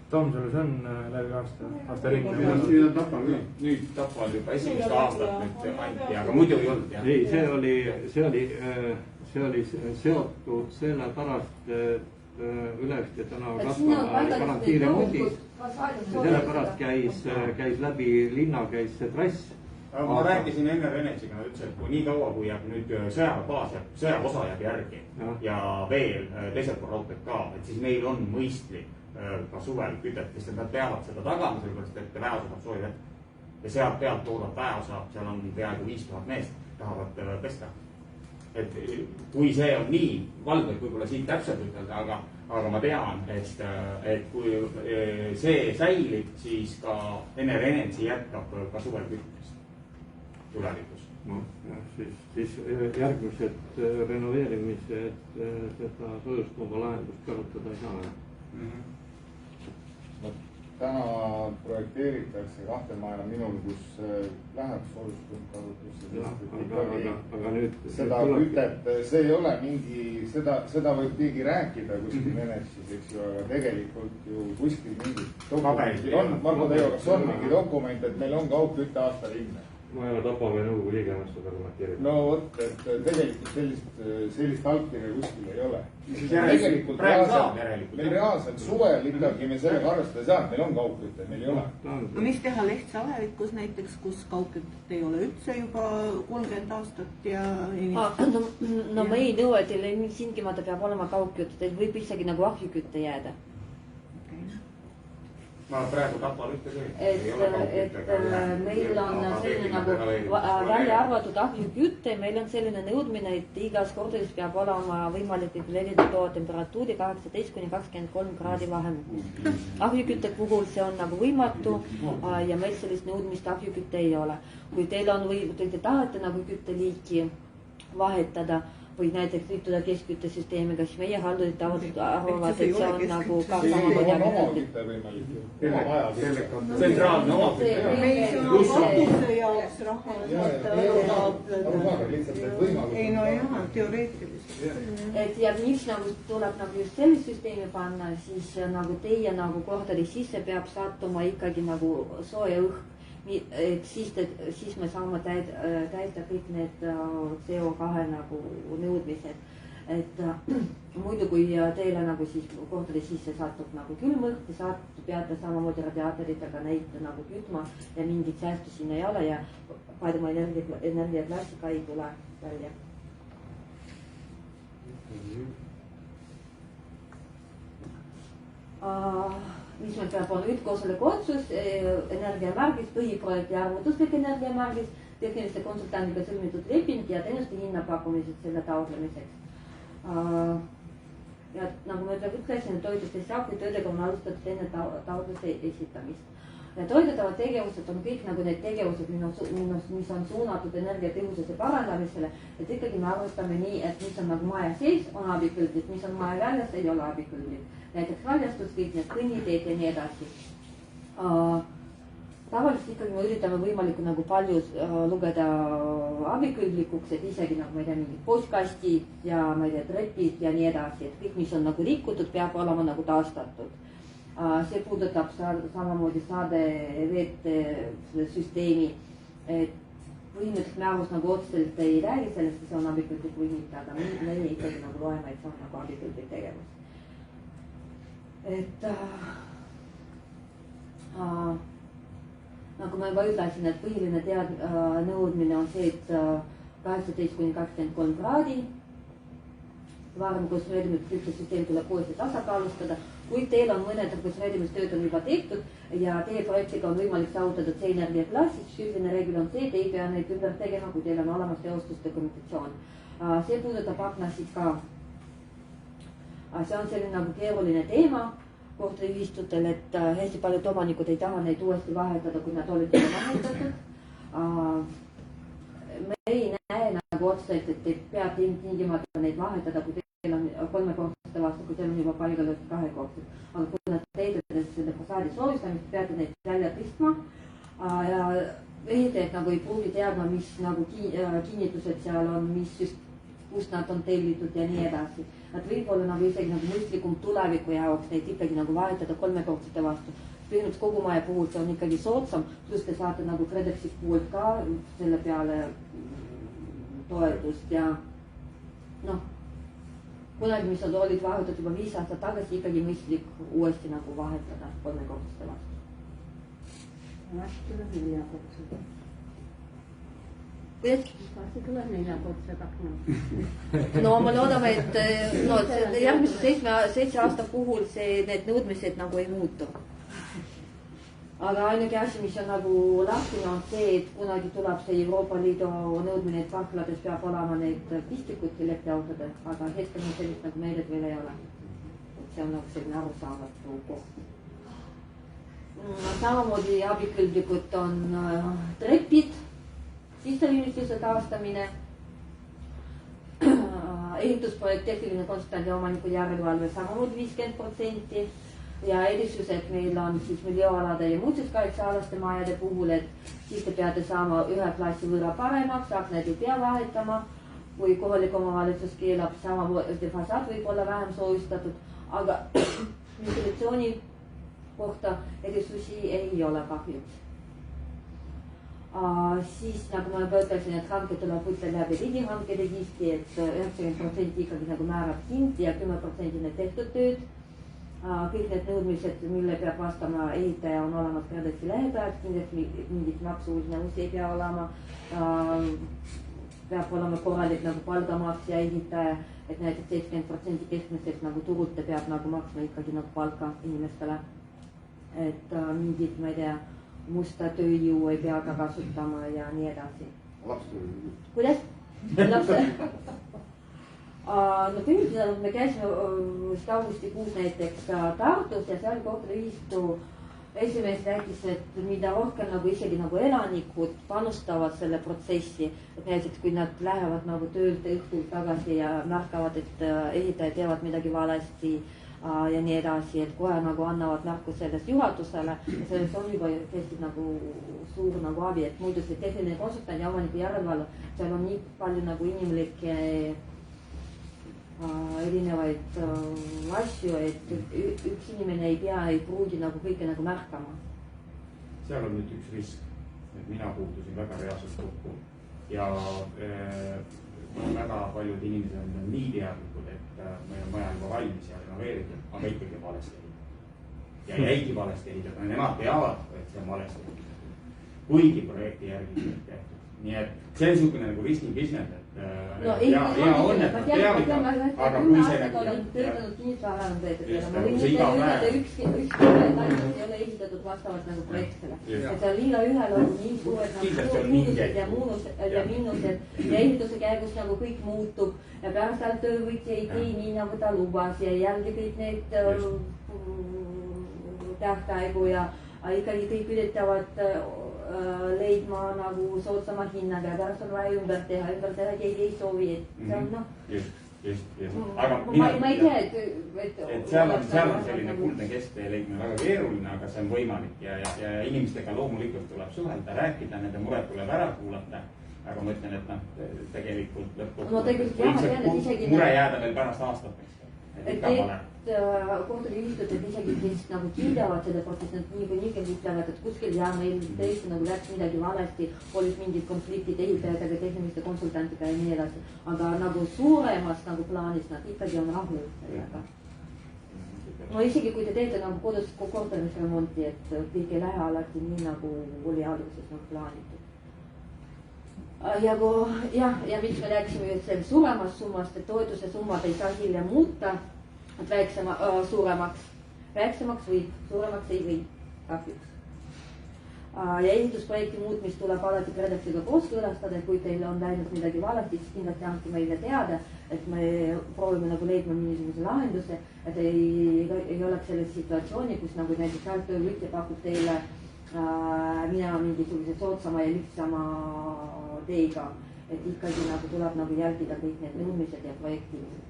Tammsalus on läbi aasta ringi. Nüüd on Tapal küll. Nüüd Tapal juba esimest aastat nüüd anti, aga muidu ei olnud. Ei, see oli seotud sellepärast, et Üleüste tänava kasvama karantiiremondis. Sellepärast käis läbi linna käis see trass ma rääkisin enne Renesiga, nad ütlesid, et kui nii kaua, kui jääb nüüd sõjaväebaas jääb, sõjaosa jääb järgi ja veel teised pool raudteed ka, et siis neil on mõistlik ka suvel kütet, sest nad peavad seda tagama, sellepärast et väeosa saab sooja vett. Ja sealt pealt toodab väeosa, seal on peaaegu 5000 meest, tahavad pesta. Et kui see on nii, Vald võib võib-olla siit täpselt ütelda, aga ma tean, et kui see säilib, siis ka Enerenetsi jätkab ka suvel kütmist tulevikus. No, siis järgmised renoveerimised seda soojuskomba lahendust kasutada ei saa. Täna projekteeritakse 2 maja minul, kus läheb soojuskomb kasutusse. Aga nüüd seda kütet, see ei ole mingi, seda võib keegi rääkida kuskil Venetsias, eks ju, aga tegelikult ju kuskil mingid dokumendid on. Marko Teo, kas on mingi dokument, et meil on kaugkütte aasta rinne? Ma ei ole Tapamäe nõukogu liige, ma seda kommenteerida. No vot, et tegelikult sellist allkirja kuskil ei ole. Tegelikult meil reaalselt suvel ikkagi me sellega arvestada ei saa, et meil on kaugkütte, meil ei ole. No mis teha Lehtsa alevikus näiteks, kus kaugkütet ei ole üldse juba 30 aastat ja No me ei nõue, teil tingimata peab olema kaugkütte, teil võib isegi nagu ahjukütte jääda. Ma praegu Tapal ütles, et meil on selline nagu välja arvatud ahjukütte, meil on selline nõudmine, et igas korteris peab olema võimalik reguleerida toa temperatuuri 18–23 kraadi vahemik. Ahjukütte puhul see on nagu võimatu ja meil sellist nõudmist ahjukütte ei ole. Kui teil on või te tahate nagu kütteliiki vahetada või näiteks liituda keskküttesüsteemiga, siis meie haldurid tavaliselt arvavad, et see on nagu ka samamoodi omakütte võimalik ju. Tsentraalne omakütte. ei no jah, teoreetiliselt. Et ja miks nagu tuleb nagu just sellist süsteemi panna, siis nagu teie nagu korteri sisse peab sattuma ikkagi nagu sooja õhk. Et siis me saame täita kõik need CO2 nagu nõudmised. Et muidu kui teile nagu siis korteri sisse satub nagu külm õhk, te peate samamoodi radiaatoritega neid nagu kütma ja mingit säästu siin ei ole ja Paiduma energiaklassika ei tule välja. Mis meil peab olema üldkoosoleku otsus, energiamärgis, põhiprojekti arvutuslik energiamärgis, tehniliste konsultandiga sõlmitud leping ja teenuste hinnapakkumised selle taotlemiseks. Ja nagu ma ütlesin, toituste saakid töödega on alustatud enne taotluse esitamist. Ja toitetavad tegevused on kõik nagu need tegevused, mis on suunatud energiatõhususe parandamisele, et ikkagi me arvestame nii, et mis on nagu maja sees, on abikõlblik, mis on maja väljas, ei ole abikõlblik. Näiteks väljastus, kõik need kõnniteed ja nii edasi. Tavaliselt ikkagi me üritame võimalikult nagu palju lugeda abikõlblikuks, et isegi nagu ma ei tea, mingid postkastid ja ma ei tea, trepid ja nii edasi, et kõik, mis on nagu rikutud, peab olema nagu taastatud. See puudutab samamoodi saade veete süsteemi, et põhimõtteliselt määrus nagu otseselt ei räägi sellest, et see on abikõlblik või mitte, aga meie ikkagi nagu loeme, et see on nagu abikõlblik tegevus. Et nagu ma juba ütlesin, et põhiline nõudmine on see, et 18–23 kraadi. Varem konstrueerimise küttesüsteem tuleb uuesti tasakaalustada, kuid teil on mõned konstrueerimistööd on juba tehtud ja teie projektiga on võimalik saavutada C-energiaklassis. Üldine reegel on see, et ei pea neid ümber tegema, kui teil on olemas teostusdokumentatsioon. See puudutab aknasid ka. See on selline nagu keeruline teema korteriühistutel, et hästi paljud omanikud ei taha neid uuesti vahetada, kui nad olid juba vahetatud. Me ei näe nagu otseselt, et te peate tingimata neid vahetada, kui teil on 3-kordsete vastu, kui teil on juba paigal 2-kordsed. Aga kui nad teete selle fassaadi soovistamist, peate neid välja tõstma. Ja ehitajad nagu ei pruugi teadma, mis nagu kinnitused seal on, kust nad on tellitud ja nii edasi. Nad võib-olla nagu isegi nagu mõistlikum tuleviku jaoks neid ikkagi nagu vahetada 3-kordsete vastu. Põhimõtteliselt kogu maja puhul see on ikkagi soodsam, pluss te saate nagu KredExi poolt ka selle peale toetust ja noh, kunagi, mis olid vahetatud juba 5 aastat tagasi, ikkagi mõistlik uuesti nagu vahetada 3-kordsete vastu. Varsti tuleb 4-kordsed. Varsti tuleb 4-kordse akna. no me loodame, et no, järgmise 7 aasta puhul need nõudmised nagu ei muutu. Aga ainuke asi, mis on nagu lahtine, on see, et kunagi tuleb see Euroopa Liidu nõudmine, et parklades peab olema need pistikud elektriautodel, aga hetkel meil sellist nagu meedet veel ei ole. See on nagu selline arusaamatu koht. Samamoodi abikõlblikud on trepid, sisseviimistluse taastamine, ehitusprojekt, tehniline konsultant ja omaniku järelevalve samamoodi 50% ja erisused meil on siis miljööalade ja muutsuskaitsealaste majade puhul, et siis te peate saama 1 klassi võrra paremaks, aknad ei pea vahetama, kui kohalik omavalitsus keelab, samamoodi fassaad võib olla vähem soojustatud, aga ventilatsiooni kohta erisusi ei ole kahjuks. Siis nagu ma juba ütlesin, et hanked tuleb võtta läbi riigihanke registri, et 90% ikkagi nagu määrab hind ja 10% need tehtud tööd. Kõik need nõudmised, mille peab vastama ehitaja, on olemas KredExi lehepealt, kindlasti mingit maksunõus ei pea olema. Peab olema korralik nagu palgamaks ja ehitaja, et näiteks 70% keskmisest nagu turult peab nagu maksma ikkagi nagu palka inimestele. Et mingid, ma ei tea, musta tööjõu ei pea ka kasutama ja nii edasi. Lapstööjõu. Kuidas? No põhimõtteliselt me käisime augustikuus näiteks Tartus ja seal korteriühistu esimees rääkis, et mida rohkem nagu isegi nagu elanikud panustavad selle protsessi, et näiteks kui nad lähevad nagu töölt õhtul tagasi ja märkavad, et ehitajad teevad midagi valesti ja nii edasi, et kohe nagu annavad märku sellest juhatusele ja selles on juba tõesti nagu suur nagu abi, et muidu see tehniline konsultant ja omaniku järelevalve, seal on nii palju nagu inimlikke erinevaid asju, et üks inimene ei pruugi nagu kõike nagu märkama. Seal on nüüd üks risk, et mina puutusin väga reaalselt kokku ja väga paljud inimesed on nii teadlikud, et meil on maja juba valmis ja renoveeritud, aga ikkagi valesti ehitatud. Ja jäigi valesti ehitatud, nemad teavad, et see on valesti ehitatud. Kuigi projekti järgi tehtud. Nii et see on niisugune nagu risking business, et hea on, et nad teavitab, aga kui see nagu töötanud kinnisvaraarendajate peale, ma võin ütelda, üks ei ole ehitatud vastavalt nagu projektidele. Et seal liiga ühel on nii suured miinused ja miinused ja ehituse käigus nagu kõik muutub ja pärast seal töövõtja ei tee nii nagu ta lubas ja jälle kõik need tähtaegu ja ikkagi kõik üritavad leidma nagu soodsama hinnaga ja pärast on vaja ümber teha keegi ei soovi, et see on noh. Just. Ma ei tea, et seal on selline kuldne kesktee leidmine väga keeruline, aga see on võimalik ja inimestega loomulikult tuleb suhelda, rääkida, nende mured tuleb ära kuulata. Aga ma ütlen, et noh, tegelikult lõpuks mure jääda veel pärast aastat. Kohtuliühistud, et isegi kes nagu kiidavad seda protsessi, nad niikuinii ütlevad, et kuskil ja meil tõesti nagu läks midagi valesti, olid mingid konfliktid ehitajatega, tehniliste konsultantidega ja nii edasi. Aga nagu suuremas nagu plaanis nad ikkagi on rahul sellega. No isegi kui te teete nagu kodus korteris remonti, et kõik ei lähe alati nii nagu oli alguses nagu plaanitud. Ja miks me rääkisime sellest suuremast summast, et toetuse summad ei saa hiljem muuta, et suuremaks või suuremaks ei või kahjuks. Ja ehitusprojekti muutmist tuleb alati KredExiga kooskõlastada, et kui teil on läinud midagi valesti, siis kindlasti andke meile teada, et me proovime nagu leidma mingisuguse lahenduse, et ei oleks selles situatsiooni, kus nagu näiteks töövõtja pakub teile minema mingisuguse soodsama ja lihtsama teega, et ikkagi nagu tuleb nagu jälgida kõik need nõudmised ja projektid.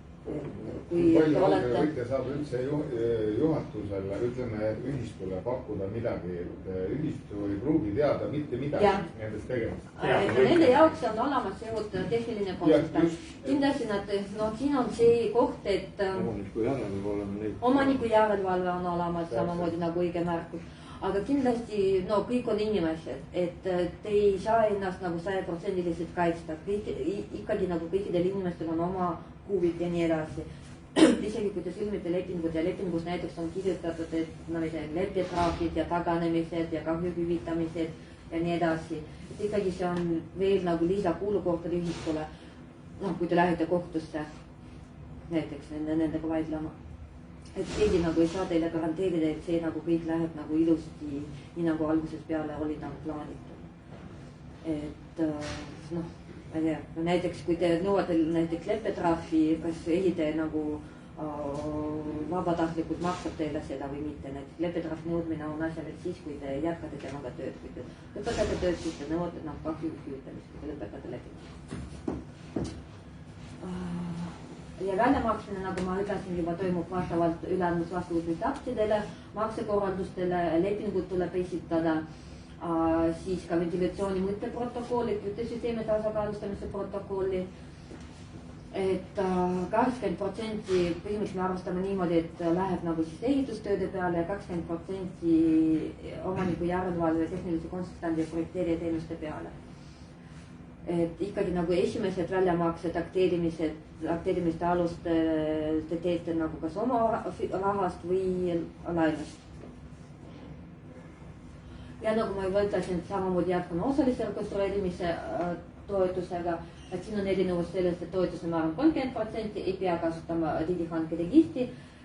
Kui palju alltöövõtja saab üldse juhatusele, ütleme ühistule pakkuda midagi, et ühistu ei pruugi teada mitte midagi nendest tegemist. Nende jaoks on olemas seotud tehniline konsultant. Kindlasti nad, siin on see koht, et omaniku järelevalve on olemas samamoodi nagu õige märkus. Aga kindlasti, kõik on inimesed, et te ei saa ennast nagu 100% kaitsta. Ikkagi nagu kõikidel inimestel on oma huvid ja nii edasi. Isegi kui te sõlmite lepingud ja lepingus näiteks on kirjutatud, et leppetraagid ja taganemised ja kahju hüvitamised ja nii edasi. Et ikkagi see on veel nagu lisakulu korteriühistule, kui te lähete kohtusse näiteks nendega vaidlema. Et keegi nagu ei saa teile garanteerida, et see nagu kõik läheb nagu ilusti, nii nagu alguses peale oli nagu plaanitud. Et ma ei tea, näiteks kui te nõuate näiteks leppetrahvi, kas ehitaja nagu vabatahtlikult maksab teile seda või mitte. Näiteks leppetrahvi nõudmine on asjalik siis, kui te jätkate temaga tööd. Kui te lõpetate tööd, siis te nõuate kahjuks hüvitamist, kui te lõpetate lepingut. Ja väljamaksmine, nagu ma ütlesin, juba toimub vastavalt üleandmusvastavusest aktidele, maksekorraldustele, lepingud tuleb esitada, siis ka ventilatsiooni mõtteprotokolli, küttesüsteemi tasakaalustamise protokolli. Et 80% põhimõtteliselt me arvestame niimoodi, et läheb nagu siis ehitustööde peale ja 20% omaniku järelevalve, tehnilise konsultandi ja projekteerija teenuste peale. Et ikkagi nagu esimesed väljamaksed, akteerimiste alust te teete nagu kas oma rahast või laenust. Ja nagu ma juba ütlesin, samamoodi jätkan osalise rekonstrueerimise toetusega, et siin on erinevus sellest, et toetuse määr on 30%, ei pea kasutama riigihanke registri,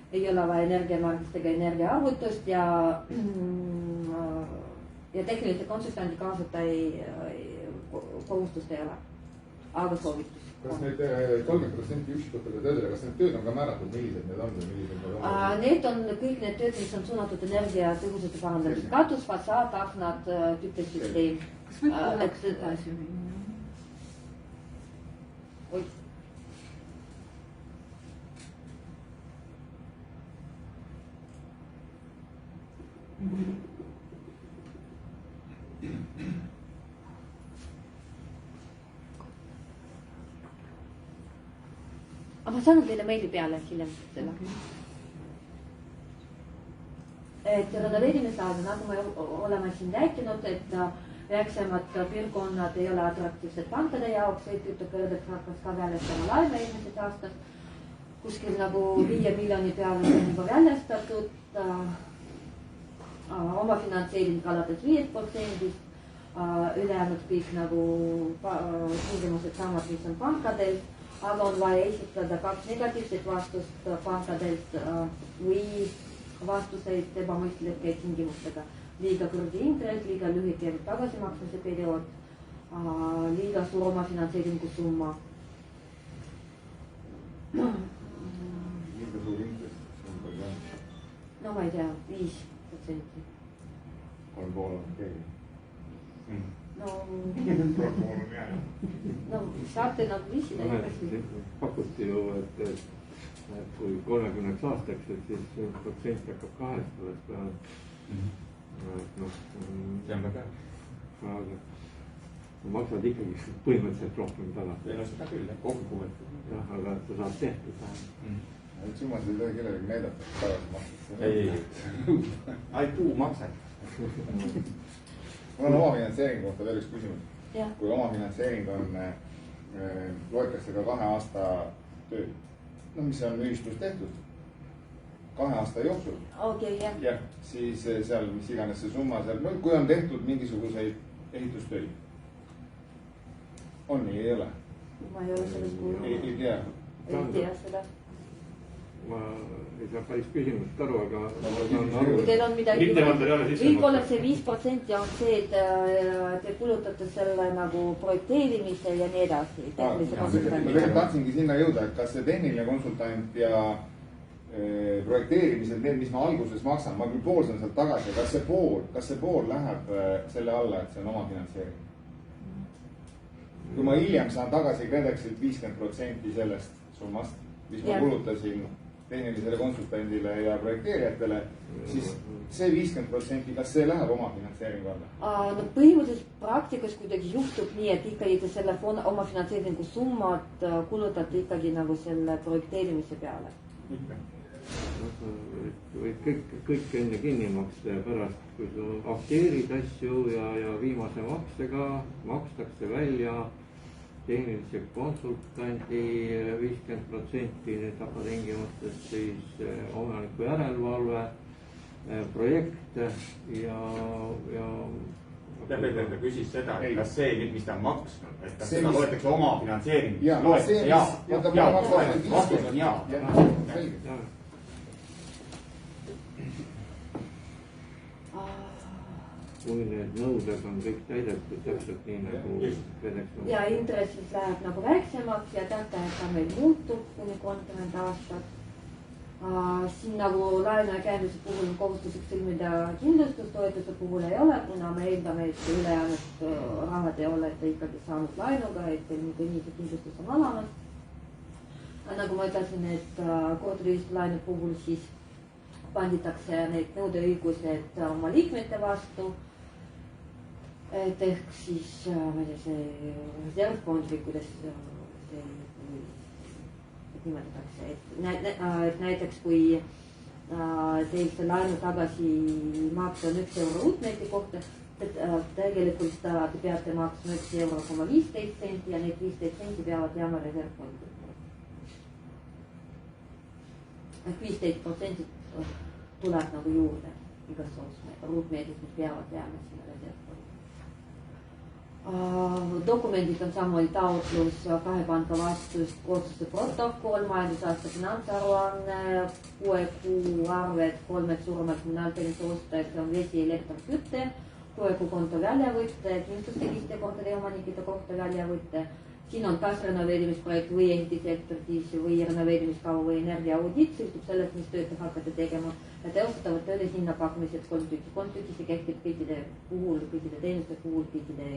ei ole vaja energiamärgist ega energiaarvutust ja tehnilise konsultandi kaasata kohustust ei ole, aga soovitus. Kas need 30% üksikutele töödele, kas need tööd on ka määratud, millised need on või millised need on? Need on kõik need tööd, mis on suunatud energia tõhusate parandamiseks. Katus, fassaad, aknad, küttesüsteem. Kas võib oleks edasi minna? Oi. Aga ma saan teile meili peale hiljem selle. Et renoveerimisajal, nagu me oleme siin rääkinud, et väiksemad piirkonnad ei ole atraktiivsed pankade jaoks, seetõttu kõrgelt hakkas ka väljastama laime eelmises aastas. Kuskil nagu 5 miljoni peale on juba väljastatud, oma finantseering alates 5%, ülejäänud kõik nagu tingimused samad, mis on pankadel, aga on vaja esitada 2 negatiivset vastust pankadelt või vastuseid ebamõistlike tingimustega. Liiga kõrge intress, liiga lühike tagasimaksmise periood, liiga suur oma finantseeringu summa. Liiga suur intress? No ma ei tea, 5%. 3,5 on keegi. No saate nagu viisida. Pakuti ju, et kui 30 aastaks, et siis protsent hakkab 2 alles peale. See on väga hea. Aga maksad ikkagi põhimõtteliselt rohkem tagasi. Ja no seda küll, kokkupuuet. Jah, aga sa saad tehtud. Need summad ei tohi kellelegi näidata, tagasi makstakse. Ei, ainult kuumakset. Mul on omafinantseeringu kohta veel üks küsimus. Kui omafinantseering on, loetakse ka 2 aasta tööd, no mis on ühistus tehtud 2 aasta jooksul. Okei, jah. Jah, siis seal, mis iganes see summa seal, no kui on tehtud mingisuguseid ehitustöid. On nii, ei ole? Ma ei ole sellest kuulnud. Ei tea. Ei tea seda. Ma ei saa päris küsimust aru, aga kui teil on midagi, võib-olla see 5% on see, et te kulutate selle nagu projekteerimise ja nii edasi. Ma tegelikult tahtsingi sinna jõuda, et kas see tehniline konsultant ja projekteerimised, need, mis ma alguses maksan, ma küll pool saan sealt tagasi, kas see pool läheb selle alla, et see on oma finantseering? Kui ma hiljem saan tagasi KredExilt 50% sellest summast, mis ma kulutasin tehnilisele konsultandile ja projekteerijatele, siis see 50%, kas see läheb oma finantseeringu alla? No põhimõtteliselt praktikas kuidagi juhtub nii, et ikkagi te selle oma finantseeringu summad kulutate ikkagi nagu selle projekteerimise peale. Võid kõik enne kinni maksta ja pärast, kui sa akteerid asju ja viimase maksega makstakse välja tehnilise konsultandi 50% tapatingimustest, siis omaniku järelevalve, projekt ja Peeter küsis seda, et kas see nüüd, mis ta on maksnud, et kas seda mis... loetakse oma finantseerimiseks? Jaa, vastus on jaa. Selge. Kui need nõuded on kõik täidetud täpselt nii nagu FedEx on. Ja intressis läheb nagu väiksemaks ja tähtaeg ka meil muutub kuni 30 aastat. Siin nagu laenu ja käenduse puhul on kohustuslik sõlmida kindlustustoetuse puhul ei ole, kuna me eeldame, et ülejäänud rahad ei ole ikkagi saanud laenuga, et teil niikuinii see kindlustus on olemas. Nagu ma ütlesin, et korteriühistu laenu puhul siis panditakse need nõudeõigused oma liikmete vastu. Et ehk siis, ma ei tea, see reservfond või kuidas see nimetatakse, et näiteks kui teil see laenu tagasi maksa on 1 euro ruutmeetri kohta, et tegelikult te peate maksma 1,15 € ja need 15 senti peavad jääma reservfondi. Et 15% tuleb nagu juurde igasugused ruutmeetrid, mis peavad jääma sinna reservfondi. Dokumendid on samuti taotlus 2 panga vastust, otsuste protokoll, majandusaasta finantsaruanne, 6 kuu arved 3 suuremad kommunaalteenuse ostajaks on vesi, elekter, küte, 6 kuu konto väljavõtte, kindlustusregistri kohtade omanikide kohta väljavõtte. Siin on kas renoveerimisprojekt või ehitusekspertiis või renoveerimiskava või energiaaudit, sõltub sellest, mis tööd te hakkate tegema. Ja teostatavad tööde hinnapakkumised 3 tükki. 3 tükki see kehtib kõikide puhul, kõikide teenuste puhul, kõikide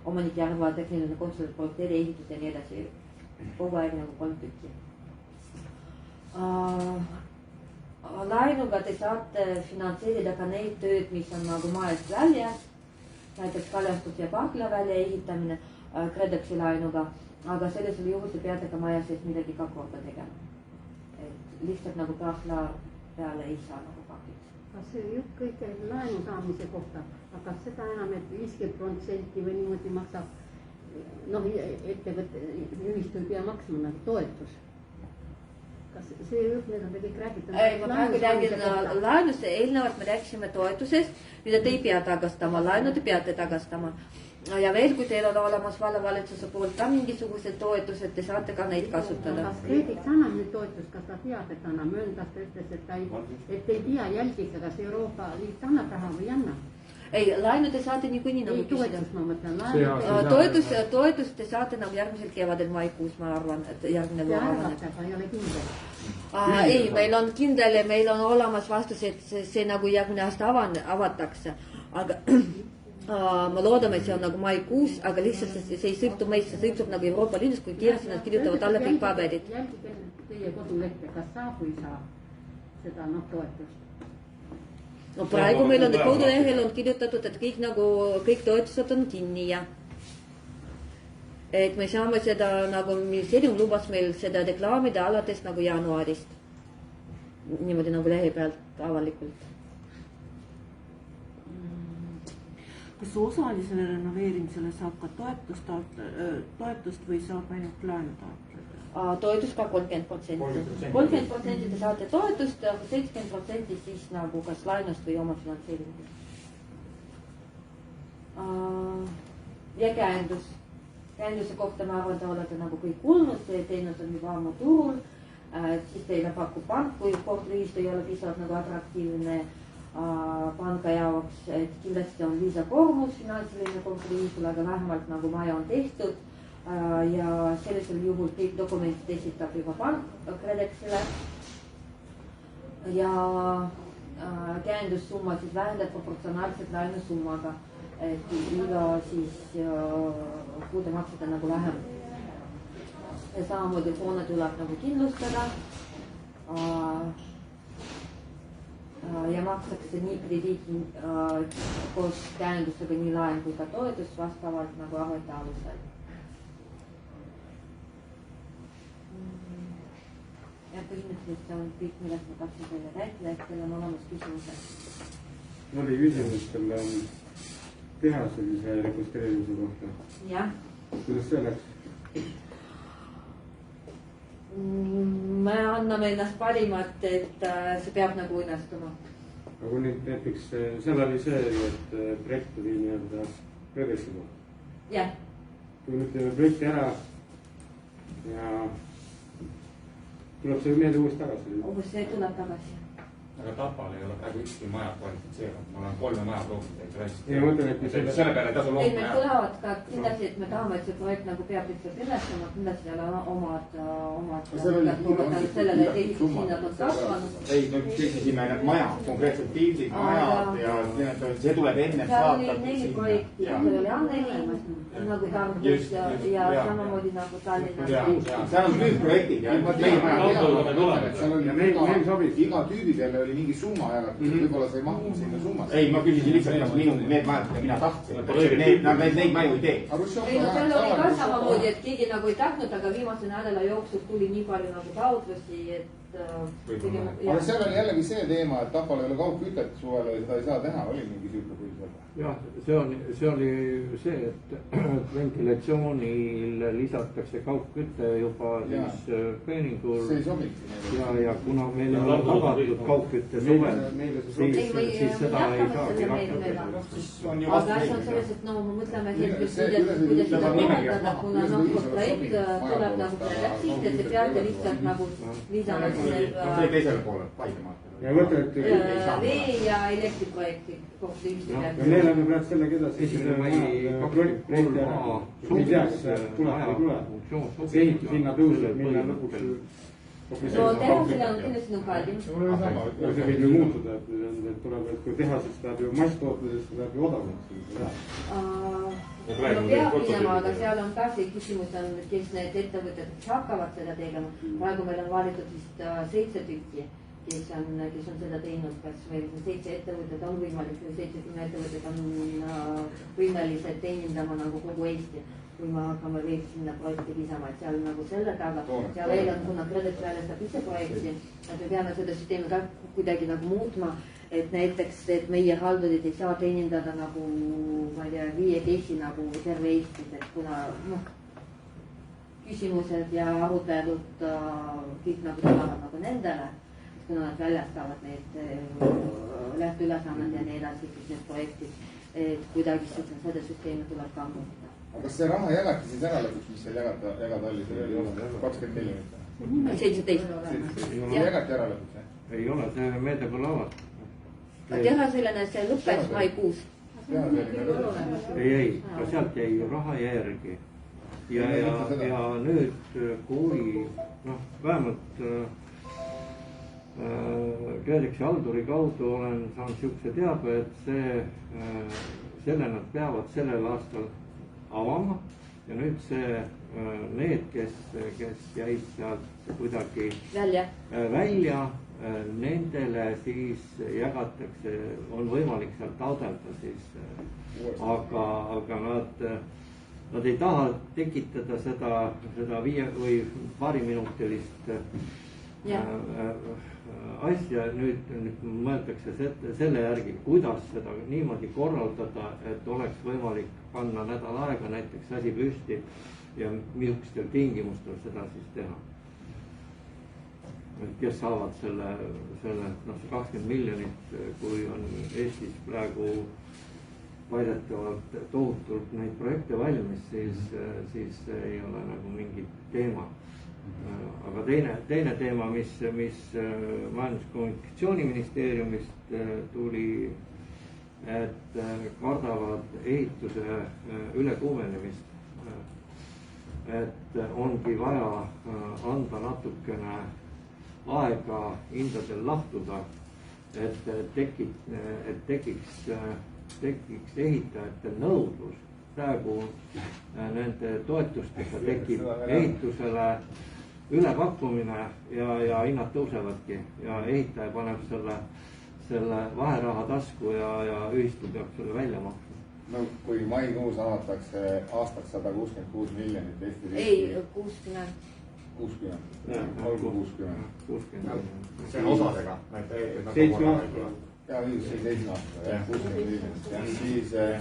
omanike arva, tehniline konsulent, projekteeri, ehitus ja nii edasi. Kogu aeg nagu 3 tükki. Laenuga te saate finantseerida ka neid tööd, mis on nagu maest väljas. Näiteks kaljastus ja parkla välja ehitamine KredExi laenuga, aga sellisel juhul te peate ka maja sees midagi ka korda tegema. Et lihtsalt nagu parkla peale ei saa nagu pakid. Kas see jutt kõik laenu saamise kohta, aga seda enam, et 50% või niimoodi maksab, ettevõtte ühistu ei pea maksma nagu toetus? Kas see jutt, need on kõik räägitud? Ma praegu räägin laenust, eelnevalt me rääkisime toetusest, mida te ei pea tagastama, laenu te peate tagastama. Ja veel, kui teil on olemas vallavalitsuse poolt ka mingisugused toetused, te saate ka neid kasutada. Kas KredEx annab nüüd toetust, kas ta teab, et annab mööndas, ta ütles, et ei tea jälgida, kas Euroopa Liit annab raha või anna? Ei, laenu te saate niikuinii nagu küsida. Toetust ma mõtlen. Toetust te saate nagu järgmisel kevadel maikuus, ma arvan, et järgmine arvan. Ei ole kindel. Ei, meil on kindel ja meil on olemas vastus, et see nagu järgmine aasta avatakse. Aga ma loodame, et see on nagu maikuus, aga lihtsalt see ei sõltu meist, see sõltub nagu Euroopa Liidus, kui kiiresti nad kirjutavad alla kõik paberid. Jälgige teie kodulehte, kas saab või saa seda toetust? No praegu meil on kodulehel on kirjutatud, et kõik toetused on kinni ja et me saame seda nagu ministeerium lubas meil seda reklaamida alates nagu jaanuarist. Niimoodi nagu lehe pealt avalikult. Kas osalisele renoveerimisele saab ka toetust või saab ainult laenu taotleda? Toetus ka 30%. 30% te saate toetust, 70% siis nagu kas laenust või oma finantseerimisest. Ja käendus. Käenduse kohta ma arvan, te olete nagu kõik kuulnud, see teenus on juba ammu turul. Siis teile pakub pank, kui korteriühistu ei ole piisavalt nagu atraktiivne panga jaoks, et kindlasti on lisakoormus finantsiline korteriühistul, aga vähemalt nagu maja on tehtud. Ja sellisel juhul kõik dokumendid esitab juba pank KredExile. Ja käendussumma siis vähendab proportsionaalselt laenusummaga, et iga siis kuudemaksed on nagu vähem. Ja samamoodi hoone tuleb nagu kindlustada. Ja makstakse nii krediiti koos käendusega nii laen kui ka toetus vastavalt nagu arvete alusel. Ja põhimõtteliselt see on kõik, millest ma tahtsin teile rääkida, et teil on olemas küsimused. Mul oli küsimus selle tehase rekonstrueerimise kohta. Jah. Kuidas see läks? Me anname ennast parimat, et see peab nagu õnnestuma. aga kui nüüd näiteks seal oli see, et projekt tuli nii-öelda KredExi poolt. jah. kui nüüd teeme projekti ära ja tuleb see meelde uuesti tagasi. umbes see tuleb tagasi. aga Tapal ei ole praegu ükski maja kvalifitseerunud, ma olen 3 maja proovinud täitsa hästi. ja mõtlen, et selle peale ei tasu ei, looma meil tulevad ka kindlasti, et me tahame, et see projekt nagu peab lihtsalt ülesama, kindlasti seal on omad sellele, et ehitushinnad on kasvanud. ei, no küsisime need maja, konkreetselt pildid, majad ja see tuleb enne seal saata. oli 4 projekti, seal oli Anneli nagu Tartus ja samamoodi nagu Tallinnas. seal on nüüd projektid ja meie maja. iga tüübi peale oli mingi summa jagatud, võib-olla sa ei mahtu sinna summasse. ei, ma küsisin lihtsalt need majad, mida mina tahtsin. Neid maju ei tee. ei no seal oli ka samamoodi, et keegi nagu ei tahtnud, aga viimase nädala jooksul tuli nii palju nagu taotlusi, et aga seal oli jällegi see teema, et Tapal ei ole kaugkütet suvel ja seda ei saa teha, oli mingi siuke põhjus? jah, see oli see, et ventilatsioonil lisatakse kaugküte juba siis pööningul. see ei sobi. ja kuna meil ei ole tagatud kaugkütte suvel, siis seda ei saagi rakendada. aga see on selles, et no mõtleme hetkest, kuidas seda nimetada, kuna noh, projekt tuleb nagu läksist, et te peate lihtsalt nagu lisama see teisele poole, Paidemaalt. ja mõtle, et vee- ja elektriprojekti koos ühistusega. me läheme praegu sellega edasi. projekti ära. ei tea, kas tuleb või ei tule. see ehitushinna tõus võib minna lõpuks. no tehasele on kindlasti nagu kallim. see võib ju muutuda, et tuleb, et kui tehasest läheb ju masstootmisest läheb ju odavamaks. no peab minema, aga seal on ka see küsimus on, kes need ettevõtted, kes hakkavad seda tegema. praegu meil on valitud vist 7 tükki, kes on seda teinud, kas meil 7 ettevõtet on võimalik või 70 ettevõtet on võimelised teenindama nagu kogu Eesti. kui me hakkame veel sinna projekti lisama, et seal nagu selle taga ja veel on, kuna KredEx väljastab ise projekti, et me peame seda süsteemi ka kuidagi nagu muutma, et näiteks, et meie haldurid ei saa teenindada nagu, ma ei tea, 5 case'i nagu terve Eestis, et kuna noh, küsimused ja arutelud kõik nagu tulevad nagu nendele, kuna nad väljastavad need lähteülesanded ja nii edasi, kõik need projektid, et kuidagi seda süsteemi tuleb ka muuta. aga kas see raha jagati siis ära lõpuks, mis seal jagada oli, see oli 20 miljonit? 17. jagati ära lõpuks, jah? ei ole, see meede pole avatud. tehasülene see lõppes maikuus. ei, ka sealt jäi ju raha järgi. ja nüüd, kui noh, vähemalt KredExi halduri kaudu olen saanud siukse teabe, et selle nad peavad sellel aastal avama ja nüüd need, kes jäid sealt kuidagi välja, nendele siis jagatakse, on võimalik sealt taotleda siis, aga nad ei taha tekitada seda 5 või paariminutilist asja, nüüd mõeldakse selle järgi, kuidas seda niimoodi korraldada, et oleks võimalik panna nädal aega näiteks asi püsti ja missugustel tingimustel seda siis teha. et kes saavad selle noh, see 20 miljonit, kui on Eestis praegu väidetavalt tohutult neid projekte valmis, siis ei ole nagu mingit teema. aga teine teema, mis Majandus- ja Kommunikatsiooniministeeriumist tuli, et kardavad ehituse ülekuumenemist. et ongi vaja anda natukene aega hindadel lahtuda, et tekiks ehitajatel nõudlus. praegu nende toetustega tekib ehitusele ülepakkumine ja hinnad tõusevadki ja ehitaja paneb selle vaheraha tasku ja ühistu peab selle välja maksma. no kui maikuus avatakse aastaks 166 miljonit Eesti riigi. ei, 60. 60, olgu 60. see on osadega. 7 aastat. ja 7 aastat, 60 miljonit ja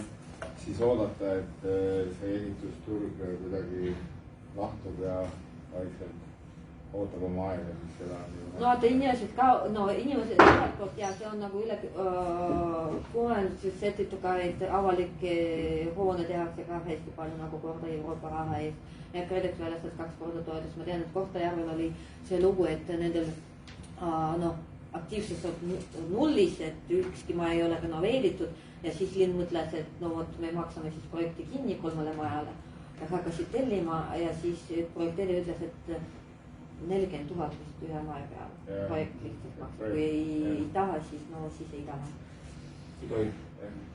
siis oodata, et see ehitusturg kuidagi lahtub ja vaikselt ootab oma aega, siis seda. No vaata inimesed ka, inimesed ühelt poolt ja see on nagu üle sertifikaid avalikke hoone tehakse ka hästi palju nagu korda Euroopa raha eest. Ja KredEx väljastas 2 korda toetus. Ma tean, et Kohtla-Järvel oli see lugu, et nendel aktiivsus on nullis, et ükski maja ei ole renoveeritud ja siis linn mõtles, et no vot, me maksame siis projekti kinni 3 majale ja hakkasid tellima ja siis projekteerija ütles, et 40 000 vist ühe maja peale projekt lihtsalt maksab. Kui ei taha, siis ei taha. Ei tohib.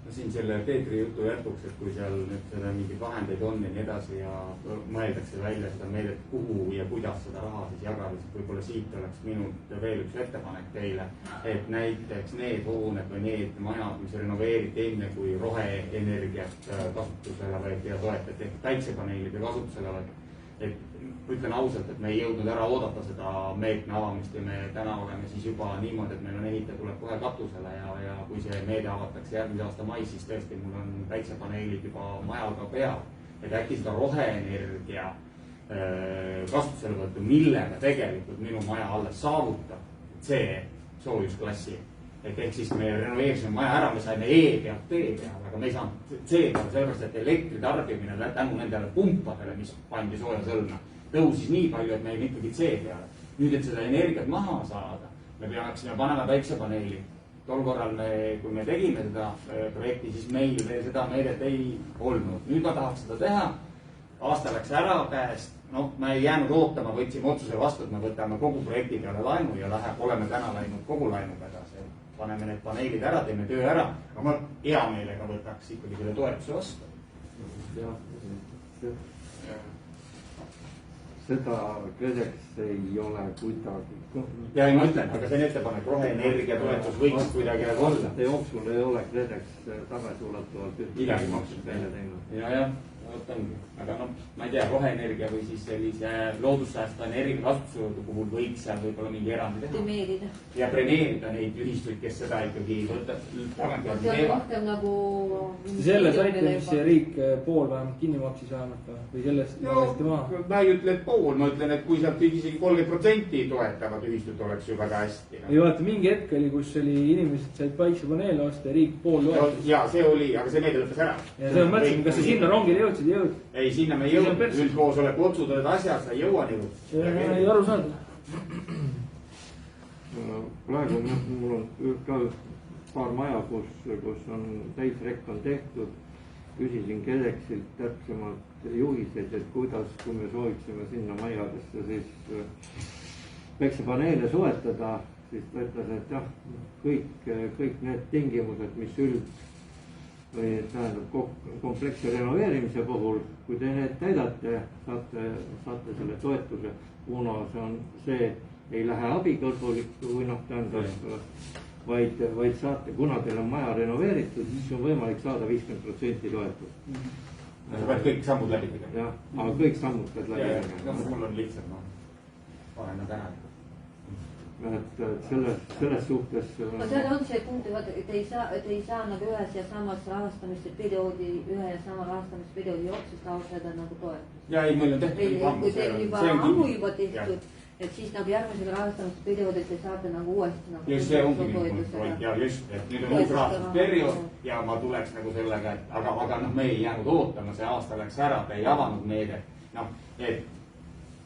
No siin selle Peetri jutu jätkuks, et kui seal nüüd seda mingeid vahendeid on ja nii edasi ja mõeldakse välja seda meedet, kuhu ja kuidas seda raha siis jagada, siis võib-olla siit oleks minult veel üks ettepanek teile, et näiteks need hooned või need majad, mis renoveeriti enne, kui roheenergiat kasutusele võeti ja toetati, ehk päiksepaneelide kasutusele võeti. Et ütlen ausalt, et me ei jõudnud ära oodata seda meetme avamist ja me täna oleme siis juba niimoodi, et meil on ehitaja tuleb kohe katusele ja kui see meede avatakse järgmise aasta mais, siis tõesti mul on päiksepaneelid juba majal ka peal. Et äkki seda roheenergia kasutuselevõttu, millega tegelikult minu maja alles saavutab see soojusklassi. Et ehk siis me renoveerisime maja ära, me saime E pealt B peale, aga me ei saanud C peale, sellepärast et elektritarbimine tänu nendele pumpadele, mis pandi sooja sõlme, tõusis nii palju, et meil ikkagi C peale. Nüüd, et seda energiat maha saada, me peaksime panema päiksepaneeli. Tol korral, kui me tegime seda projekti, siis meil veel seda meedet ei olnud. Nüüd ma tahaks seda teha, aasta läks ära käest, me ei jäänud ootama, võtsime otsuse vastu, et me võtame kogu projekti peale laenu ja oleme täna läinud kogu laenuga edasi. Paneme need paneelid ära, teeme töö ära, aga ma hea meelega võtaks ikkagi selle toetuse vastu. Seda KredEx ei ole kuidagi. Ja ei ma ütlen, aga see on ettepanek, roheenergia toetus võiks kuidagi olla. Jooksul ei ole KredEx tagasiulatuvalt midagi maksud teile teinud. Ja, ootangi. Aga ma ei tea, roheenergia või siis sellise loodussäästva energia kasutusele puhul võiks seal võib-olla mingi erandi teha. Ja premeerida neid ühistuid, kes seda ikkagi võtab. See on rohkem nagu... Selle saite, mis see riik pool vähemalt kinni maksis vähemalt või sellest hästi maha? Ma ei ütle, et pool, ma ütlen, et kui sealt isegi 30% toetavad ühistut oleks ju väga hästi. Ei vaata, mingi hetk oli, kus oli inimesed said päiksepaneele osta ja riik pool loetus. Ja see oli, aga see meede lõppes ära. Ja see on mõtlesin, kas sa sinna rongile jõudsid? Ei, sinna me ei jõudnud. Üldkoosoleku otsused asjad, sa ei jõua nii. Ei aru saada. Praegu mul on ka paar maja, kus on täisrekk on tehtud. Küsisin KredExilt täpsemalt juhiseid, et kuidas, kui me sooviksime sinna majadesse siis päiksepaneele soetada, siis ta ütles, et jah, kõik need tingimused, mis või tähendab kompleksse renoveerimise puhul, kui te need täidate, saate selle toetuse, kuna see ei lähe abikõlbulikku või tähendab, vaid saate, kuna teil on maja renoveeritud, siis on võimalik saada 50% toetust. Sa pead kõik sammud läbi tegema. Jah, aga kõik sammud pead läbi tegema. Mul on lihtsalt, panen nad ära. Et selles suhtes... Seal on see punkt, et ei saa nagu ühes ja samas rahastamisperioodi, ühe ja sama rahastamisperioodi jooksus taotleda nagu toetust. Ja ei, meil on tehtud. Kui teil juba ammu juba tehtud, et siis nagu järgmisel rahastamisperioodil te saate nagu uuesti nagu... Just see ongi minu point, ja just, et nüüd on uus rahastamisperiood ja ma tuleks nagu sellega, et aga me ei jäänud ootama, see aasta läks ära, te ei avanud meede. Et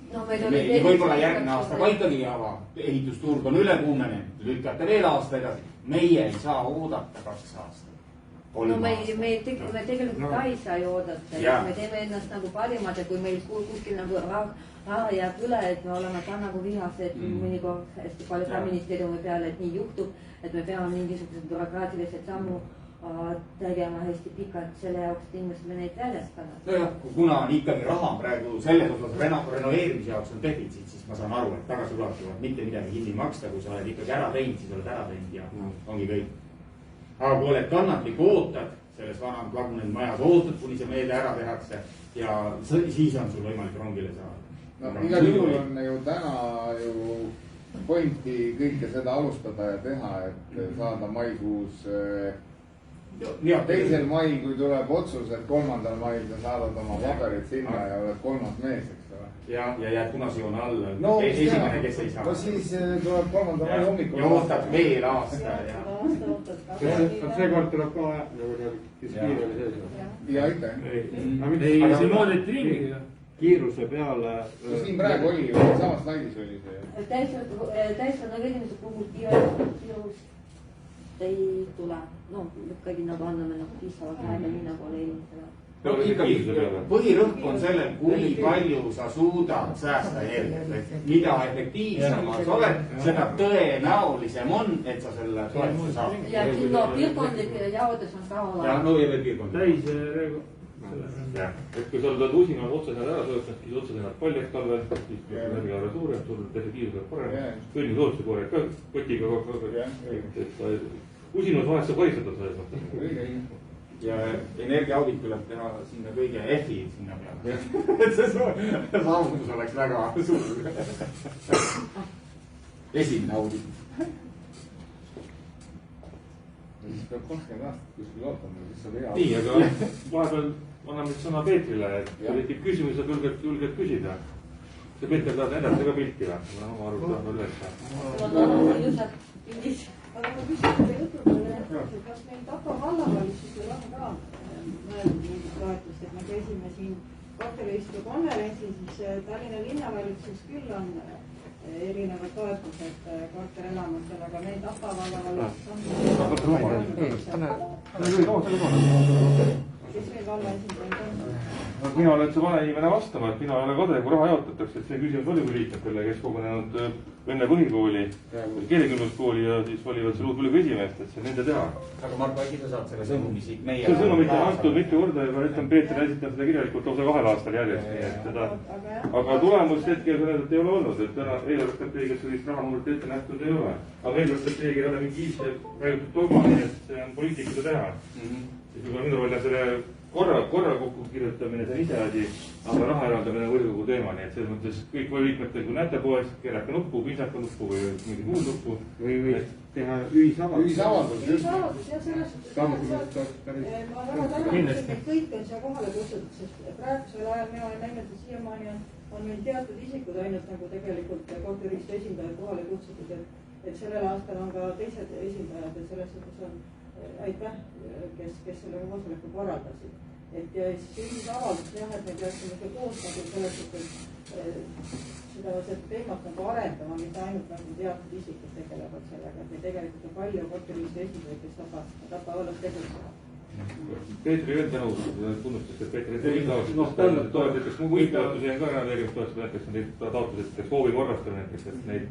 võib-olla järgmine aasta ka ikkagi ei ava, ehitusturg on üle kuumenenud, lükkate veel aasta edasi. Meie ei saa oodata 2 aastat. Me tegelikult ka ei saa ju oodata, me teeme ennast nagu parimad ja kui meil kuskil nagu raha jääb üle, et me oleme ka nagu vihased mõnikord hästi palju ka ministeeriumi peale, et nii juhtub, et me peame mingisugused bürokraatilised sammu tegema hästi pikalt selle jaoks, et inimesed me neid väljastame. Nojah, kuna ikkagi raha praegu selles osas renoveerimise jaoks on defitsiit, siis ma saan aru, et tagasiulatuvalt mitte midagi kinni maksta, kui sa oled ikkagi ära teinud, siis oled ära teinud ja ongi kõik. Aga kui oled kannatlik, ootad, selles vanad lagunenud majas ootad, kuni see meede ära tehakse ja siis on sul võimalik rongile saada. Igal juhul on ju täna pointi kõike seda alustada ja teha, et saada maikuus 2. mail, kui tuleb otsus, et 3. mail sa saadad oma paberid sinna ja oled 3. mees, eks ole. ja jääd punase joone alla. No, esimene, kes ei saa. No siis tuleb 3. mai hommikul. ja ootad veel aasta. seekord tuleb ka kes kiire oli sees. ja aitäh. ei, see moodeti ringiga. kiiruse peale. siin praegu oli ju, samas slaidis oli see. täiskasvanud inimese puhul kiirust ei tule. No ikkagi nagu anname nagu piisavalt aega, nii nagu oli eelmisel. No ikkagi põhirõhk on sellel, kui palju sa suudad säästa energiat. Mida efektiivsemalt sa oled, seda tõenäolisem on, et sa selle toetuse saad. Ja piirkondlik jaotus on ka olemas. Ja no ja veel piirkondlik. jah, et kui sa oled usinal otsesõnad ära söötnud, siis otsesõnad paljaks talvel, siis energiaarve suurem, sul efektiivsus parem, kõnni sooduse kooreb ka kotiga kogu aeg. Usinus vahest saab karistatud selles mõttes. Ja energiaaudit tuleb teha sinna kõige F-i sinna peale. Et see saavutus oleks väga suur. Esimene audit. Siis peab 20 aastat kuskil ootama, siis saab hea. Nii, aga vahepeal anname nüüd sõna Peetrile, et kui tekib küsimus, saab julgelt küsida. See Peeter tahab näidata ka pilti või? Ma oma aru tahan üles. aga ma küsin teie jutupeale, kas meil Tapa vallavalitsusel on ka mõeldud mingit toetust, et me käisime siin korteriühistu konverentsil, siis Tallinna linnavalitsus küll on erinevad toetused korterelamutele, aga meil Tapa vallavalitsus on. Kes meil valla esindajaid on? No mina olen see vale inimene vastama, et mina ei ole kade, kui raha jaotatakse, et see küsimus volikogu liikmetele, kes kogunenud enne põhikooli, keelekümbluskooli ja siis valivad selle uut volikogu esimeest, et see on nende teha. Aga Marko, äkki sa saad selle sõnumi siit meie... See sõnumit on antud mitu korda ja ütlen, Peeter esitab seda kirjalikult lausa 2 aastal järjest, nii et seda... Aga tulemust hetkel sõnedelt ei ole olnud, et täna eelarvestrateegias sellist rahanumbrit ette nähtud ei ole. Aga eelarvestrateegia ei ole mingi ise räägitud dogma, nii et see on poliitikute teha. Siis juba minu välja selle korra kokku kirjutamine, see on ise asi, aga raha eraldamine võrgugu teema, nii et selles mõttes kõik liikmetel, kui näete poes, keerake nuppu, piisaka nuppu või mingi muud nuppu. Või teha ühisavaldus. Ühisavaldus, jah, selles suhtes. Ma väga tänan, et kõik on siia kohale kutsutud, sest praegusel ajal mina olen näinud, et siiamaani on meil teatud isikud ainult nagu tegelikult korteriühistu esindajad kohale kutsutud, et sellel aastal on ka teised esindajad ja selles suhtes on aitäh, kes selle koosoleku korraldasid. Et ja siis ühisavaldus jah, et me peaksime ka koos nagu selles suhtes seda teemat nagu arendama, mitte ainult nagu teatud isikud tegelevad sellega, et meil tegelikult on palju korteriühistu esindajaid, kes Tapa vallas tegutsevad. Peetri veel tänu tunnustas, et Peetri toetaks muid toetusi on ka enam tegemist toetusi, näiteks taotlused hoovi korrastamine näiteks, et neid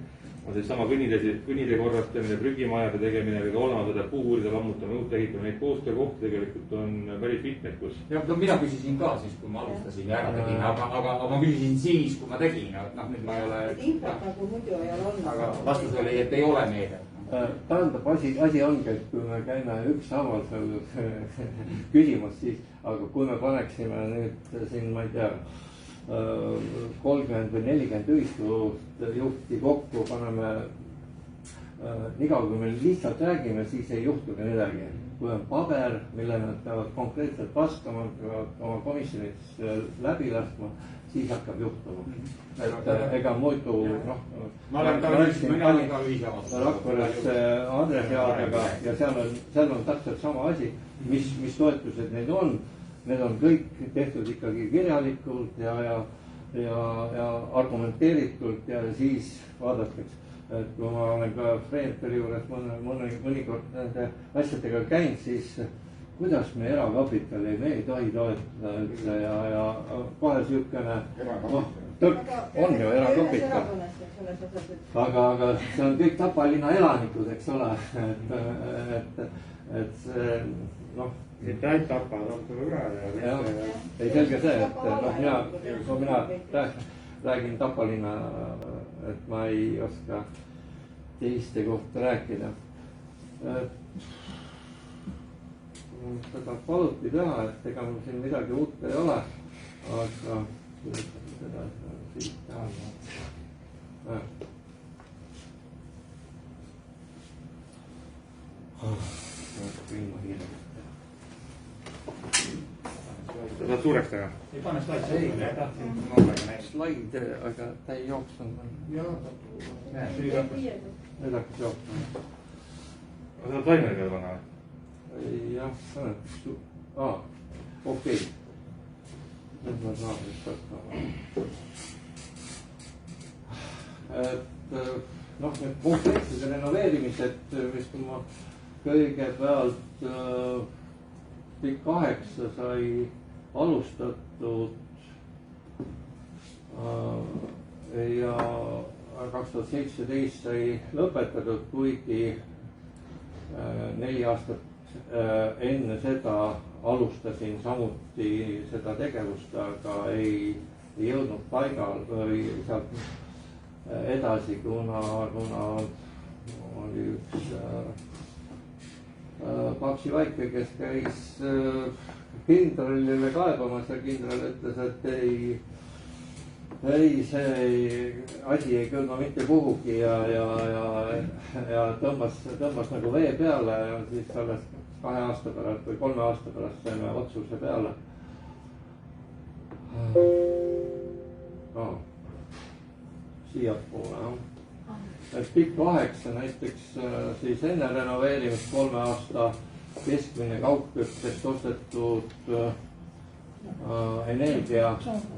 on siis sama kõnnitee korrastamine, prügimajade tegemine või ka olemasolev puuuride lammutamine, uute ehitamine, neid koostöökohti tegelikult on päris mitmeid, kus. Ja no mina küsisin ka siis, kui ma alustasin ja ära tegin, aga ma küsisin siis, kui ma tegin, noh nüüd ma ei ole. Infot nagu muidu ei ole olnud. Aga vastus oli, et ei ole meede. Tähendab, asi ongi, et kui me käime ükshaaval küsimas, siis, aga kui me paneksime nüüd siin, ma ei tea, 30 või 40 ühistujuhti kokku, paneme niikaua, kui me lihtsalt räägime, siis ei juhtugi midagi. Kui on paber, mille nad peavad konkreetselt vastama, peavad oma komisjonis läbi laskma, siis hakkab juhtuma. Et ega muidu, noh. Ma olen ka ühisavaldus. Rakveres Andresjaadega ja seal on täpselt sama asi, mis toetused neid on. Need on kõik tehtud ikkagi kirjalikult ja argumenteeritult ja siis vaadatakse. Et kui ma olen ka Freenteri juures mõnikord nende asjadega käinud, siis kuidas me erakapitali, me ei tohi toetada üldse ja kohe sihukene, on ju erakapital. Aga see on kõik Tapa linna elanikud, eks ole, et see, noh. Mitte ainult Tapa, tuleb üle. Ei selge see, et mina räägin Tapa linna, et ma ei oska teiste kohta rääkida. Seda paluti teha, et ega mul siin midagi uut ei ole, aga seda siit teha. Ilma hiirega. suureks teha? ei pane slaidi, slaide, aga ta ei jooksnud. Nüüd hakkas jooksma. Aga seda taimeri peal panna? jah, okei. Nüüd ma saan vist hakkama. Et noh, need konkreetsed renoveerimised, mis ma kõigepealt Pikk 8 sai alustatud ja 2017 sai lõpetatud, kuigi 4 aastat enne seda alustasin samuti seda tegevust, aga ei jõudnud paigal või sealt edasi, kuna oli üks Paksi Vaike, kes käis kindralile kaebamas ja kindral ütles, et ei, see asi ei kõlba mitte kuhugi ja tõmbas nagu vee peale ja siis alles 2 aasta pärast või 3 aasta pärast saime otsuse peale. Siiapoole, jah. Pikk 8 näiteks siis enne renoveerimist 3 aasta keskmine kaugküttest ostetud energia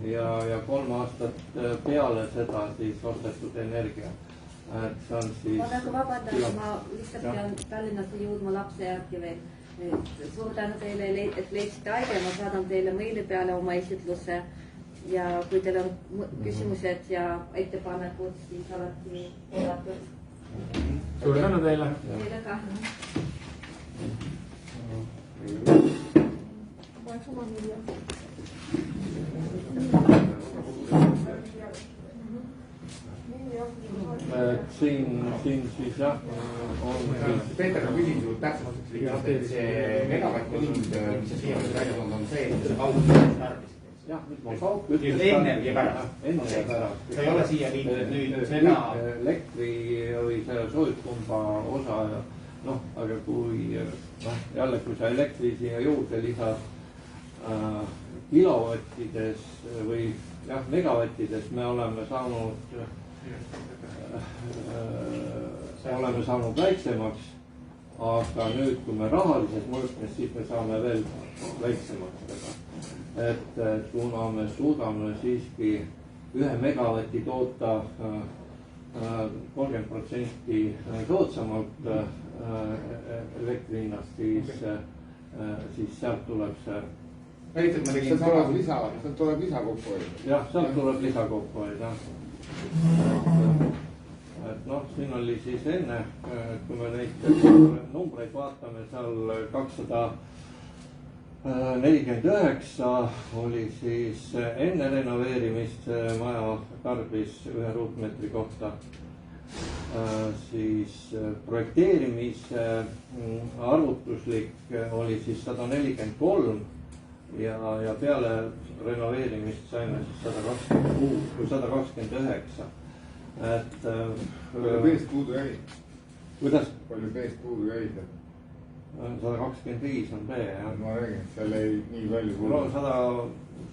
ja 3 aastat peale seda siis ostetud energia. Et see on siis... Ma nagu vabandan, ma lihtsalt pean Tallinnasse jõudma lapse järgi veel. Suur tänu teile, et leidsite aega ja ma saadan teile meili peale oma esitluse. Ja kui teil on küsimused ja ettepanekud, siis alati oodatud. Suur tänu teile. Teile ka. Oleks oma milja. Siin siis jah on... Peeter, ma küsin sul täpselt, et see megavatt-tund, mis see siia välja on see, et see kaugküttest tarbis. jah, nüüd ma kaugküttest enne ja pärast. Enne ja pärast. Sa ei ole siia liitnud nüüd seda... Elektri või selle soojuskumba osa, noh, aga kui jälle, kui sa elektri siia juurde lisad kilovattides või jah, megavattides me oleme saanud väiksemaks, aga nüüd, kui me rahalises mõõtmes, siis me saame veel väiksemaks seda. Et kuna me suudame siiski 1 megavati toota 30% soodsamalt elektri hinnast, siis sealt tuleb see... Sealt tuleb lisa kokku hoida. jah, sealt tuleb lisa kokku hoida. Et noh, siin oli siis enne, kui me neid numbreid vaatame, seal 249 oli siis enne renoveerimist maja tarbis 1 ruutmeetri kohta. Siis projekteerimise arvutuslik oli siis 143 ja peale renoveerimist saime siis 129. Et palju B-st puudu jäi? Kuidas? Palju B-st puudu jäi? 125 on B, jah. Ma räägin, seal ei nii palju puudu. No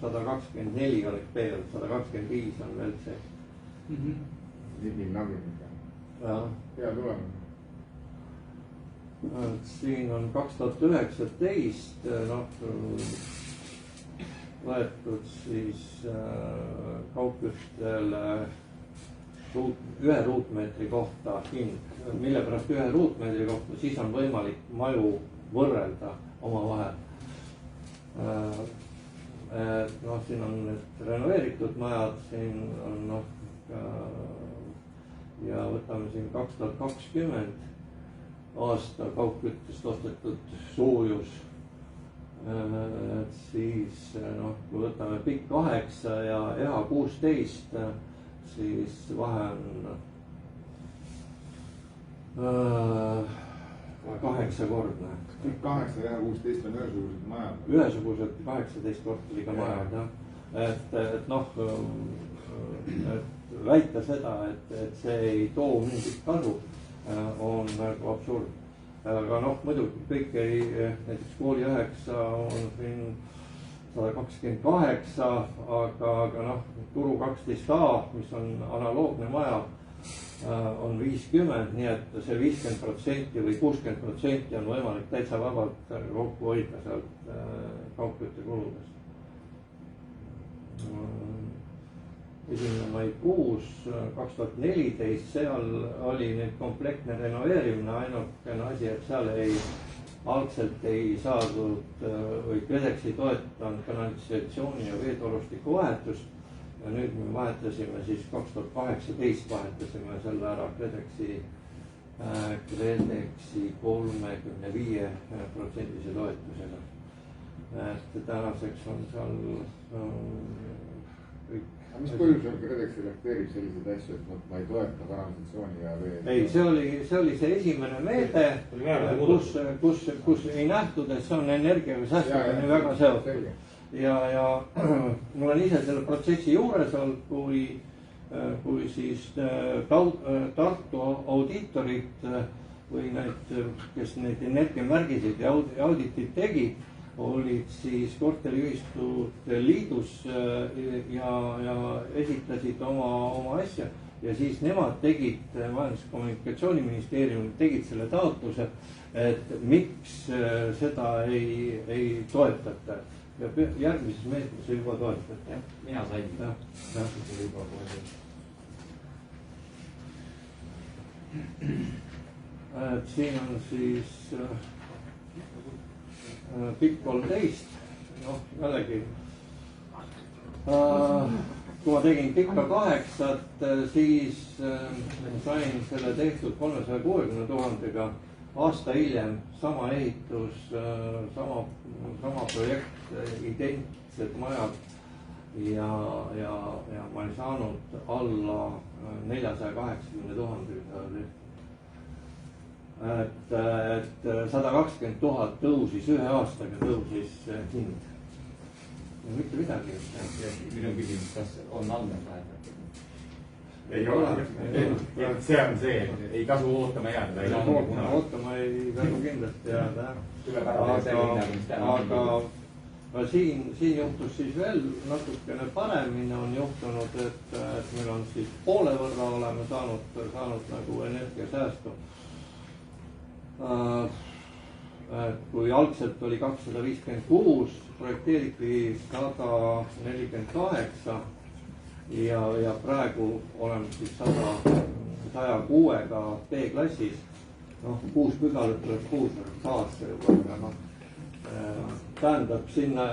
124 oleks B, 125 on veel see. Nipil nagimid. Hea tulemus. Siin on 2019, noh, võetud siis kaugküttele 1 ruutmeetri kohta hind, mille pärast 1 ruutmeetri kohta, siis on võimalik maju võrrelda omavahel. Noh, siin on need renoveeritud majad, siin on noh, ja võtame siin 2020 aasta kaugküttest ostetud soojus. Siis noh, kui võtame Pikk 8 ja EHA 16, siis vahe on 8-kordne. Pikk 8 ja EHA 16 on ühesugused majad. Ühesugused 18 korteriga majad, jah. Et noh, väita seda, et see ei too mingit kasu, on nagu absurd. Aga noh, muidugi kõik ei, näiteks kooli 9 on siin 128, aga noh, turu 12A, mis on analoogne maja, on 50, nii et see 50% või 60% on võimalik täitsa vabalt kokku hoida sealt kaugküttekuludest. 1. maikuus 2014, seal oli nüüd komplektne renoveerimine, ainukene asi, et seal algselt ei saadud või KredEx ei toetanud kanalisatsiooni ja veetorustiku vahetust. Ja nüüd me vahetasime siis 2018 vahetasime selle ära KredExi 35% toetusega. Et tänaseks on seal kõik. Mis põhjusel KredEx selekteerib selliseid asju, et ma ei toeta kanalisatsiooni ja vee? Ei, see oli see esimene meede, kus ei nähtud, et see on energiaga säästmine väga seotud. Ja mul on ise selle protsessi juures olnud, kui siis Tartu audiitorid või need, kes neid energiamärgiseid ja auditit tegid, olid siis korteriühistute liidus ja esitasid oma asja. Ja siis nemad tegid, Majandus- ja Kommunikatsiooniministeerium tegid selle taotluse, et miks seda ei toetata. Ja järgmises meetmes juba toetati. Mina sain. Siin on siis PIK 13, noh jällegi, kui ma tegin PIK 8, siis sain selle tehtud 360 000-ga, aasta hiljem sama ehitus, sama projekt, identsed majad ja ma ei saanud alla 480 000-ga. Et 120 000 tõusis, ühe aastaga tõusis hind. Mitte midagi. Minu küsimus, kas on andmed vahepeal? Ei ole. See on see, ei kasu ootama jääda. Ootama ei kasu kindlasti jääda. Aga siin juhtus siis veel natukene paremini on juhtunud, et meil on siis poole võrra oleme saanud nagu energiasäästu. Kui algselt oli 256, projekteeriti 148 ja praegu oleme siis 106-ga B-klassis. Noh, 6 pügalat tuleb 6 saasse juba, noh. Tähendab sinna,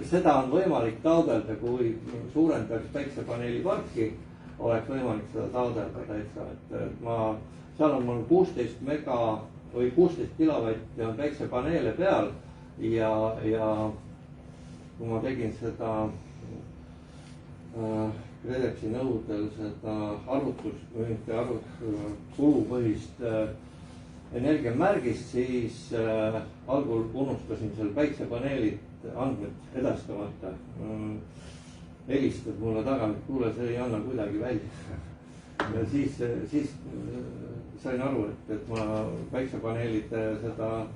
seda on võimalik taodelda, kui suurendaks päiksepaneeliparki, oleks võimalik seda taodelda täitsa, et seal on mul 16 mega või 16 kilovatti on päiksepaneele peal ja kui ma tegin seda KredExi nõudel seda kulupõhist energiamärgist, siis algul unustasin seal päiksepaneelid andmed edastamata. Helistad mulle taga, et kuule, see ei anna kuidagi välja. Ja siis sain aru, et ma päiksepaneelide seda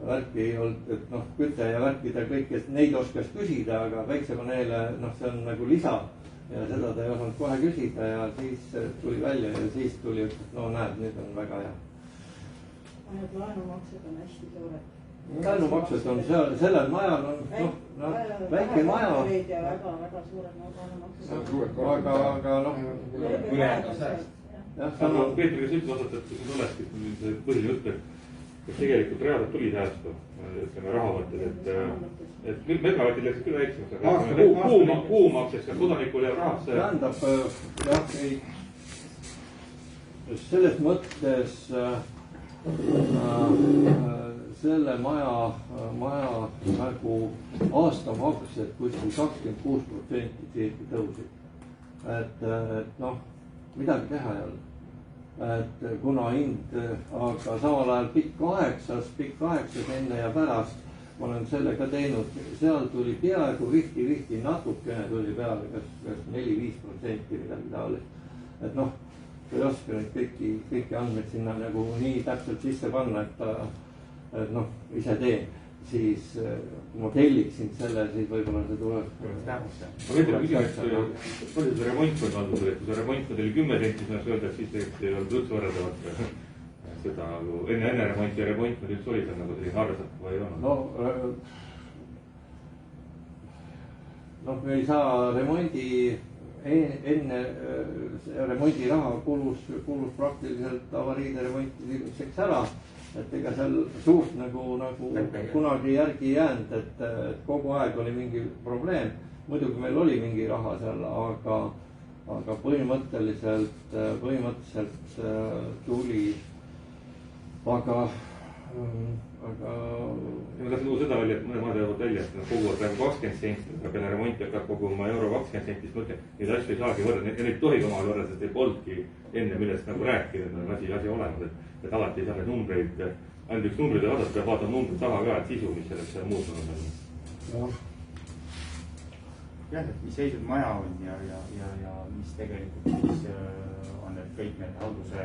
värki ei olnud, et noh, küte ja värkida kõik, et neid oskas küsida, aga päiksepaneele, noh, see on nagu lisa ja seda ta ei osanud kohe küsida ja siis tuli välja ja siis tuli, et no näed, nüüd on väga hea. Need laenumaksed on hästi suured. Laenumaksed on seal, sellel majal on, noh, väike maja. Väga suured laenumaksed. Aga noh. Aga Peeter, kas üldse osata, et see olekski see põhiline jutt, et tegelikult reaalselt tuli säästu, ütleme rahavõtted, et megavatid läksid küll väiksemaks, kuumakseks ja kodanikul jääb rahast see. Tähendab, jah, ei, selles mõttes selle maja nagu aastamaksed kuskil 26% tihti tõusid. Et noh, midagi teha ei ole. Et kuna hind, aga samal ajal PIK 8 enne ja pärast ma olen selle ka teinud, seal tuli peaaegu vihti natukene tuli peale, kas 4-5% midagi taolist. Et noh, ei oska neid kõiki andmeid sinna nagu nii täpselt sisse panna, et noh, ise teen. siis kui ma telliksin selle, siis võib-olla see tuleb. aga ütleme küsimus, palju see remontfond haldusel, et kui see remontfond oli 10 senti, siis öelda, et siis tegelikult ei olnud üldse võrreldavat seda enne remonti ja remontfond üldse oli seal nagu selline arvestatav või ei olnud? No me ei saa enne remondiraha kulus praktiliselt avariide remontimiseks ära, et ega seal suurt nagu kunagi järgi ei jäänud, et kogu aeg oli mingi probleem. Muidugi meil oli mingi raha seal, aga põhimõtteliselt tuli, aga ma tahtsin tuua seda välja, et mõned maad jäävad välja, et nad koguvad praegu 20 senti, aga peale remonti hakkab koguma euro 20 senti, siis mõtlen, neid asju ei saagi võrrelda, neid ei tohigi omavahel võrrelda, sest ei polnudki enne millest nagu rääkida, et on asi olemas, et alati ei saa neid numbreid, ainult üks numbreid vaadata, peab vaatama numbrid taha ka, et sisu, mis selleks muutunud on. jah, et mis seisud maja on ja mis tegelikult siis on need kõik need halduse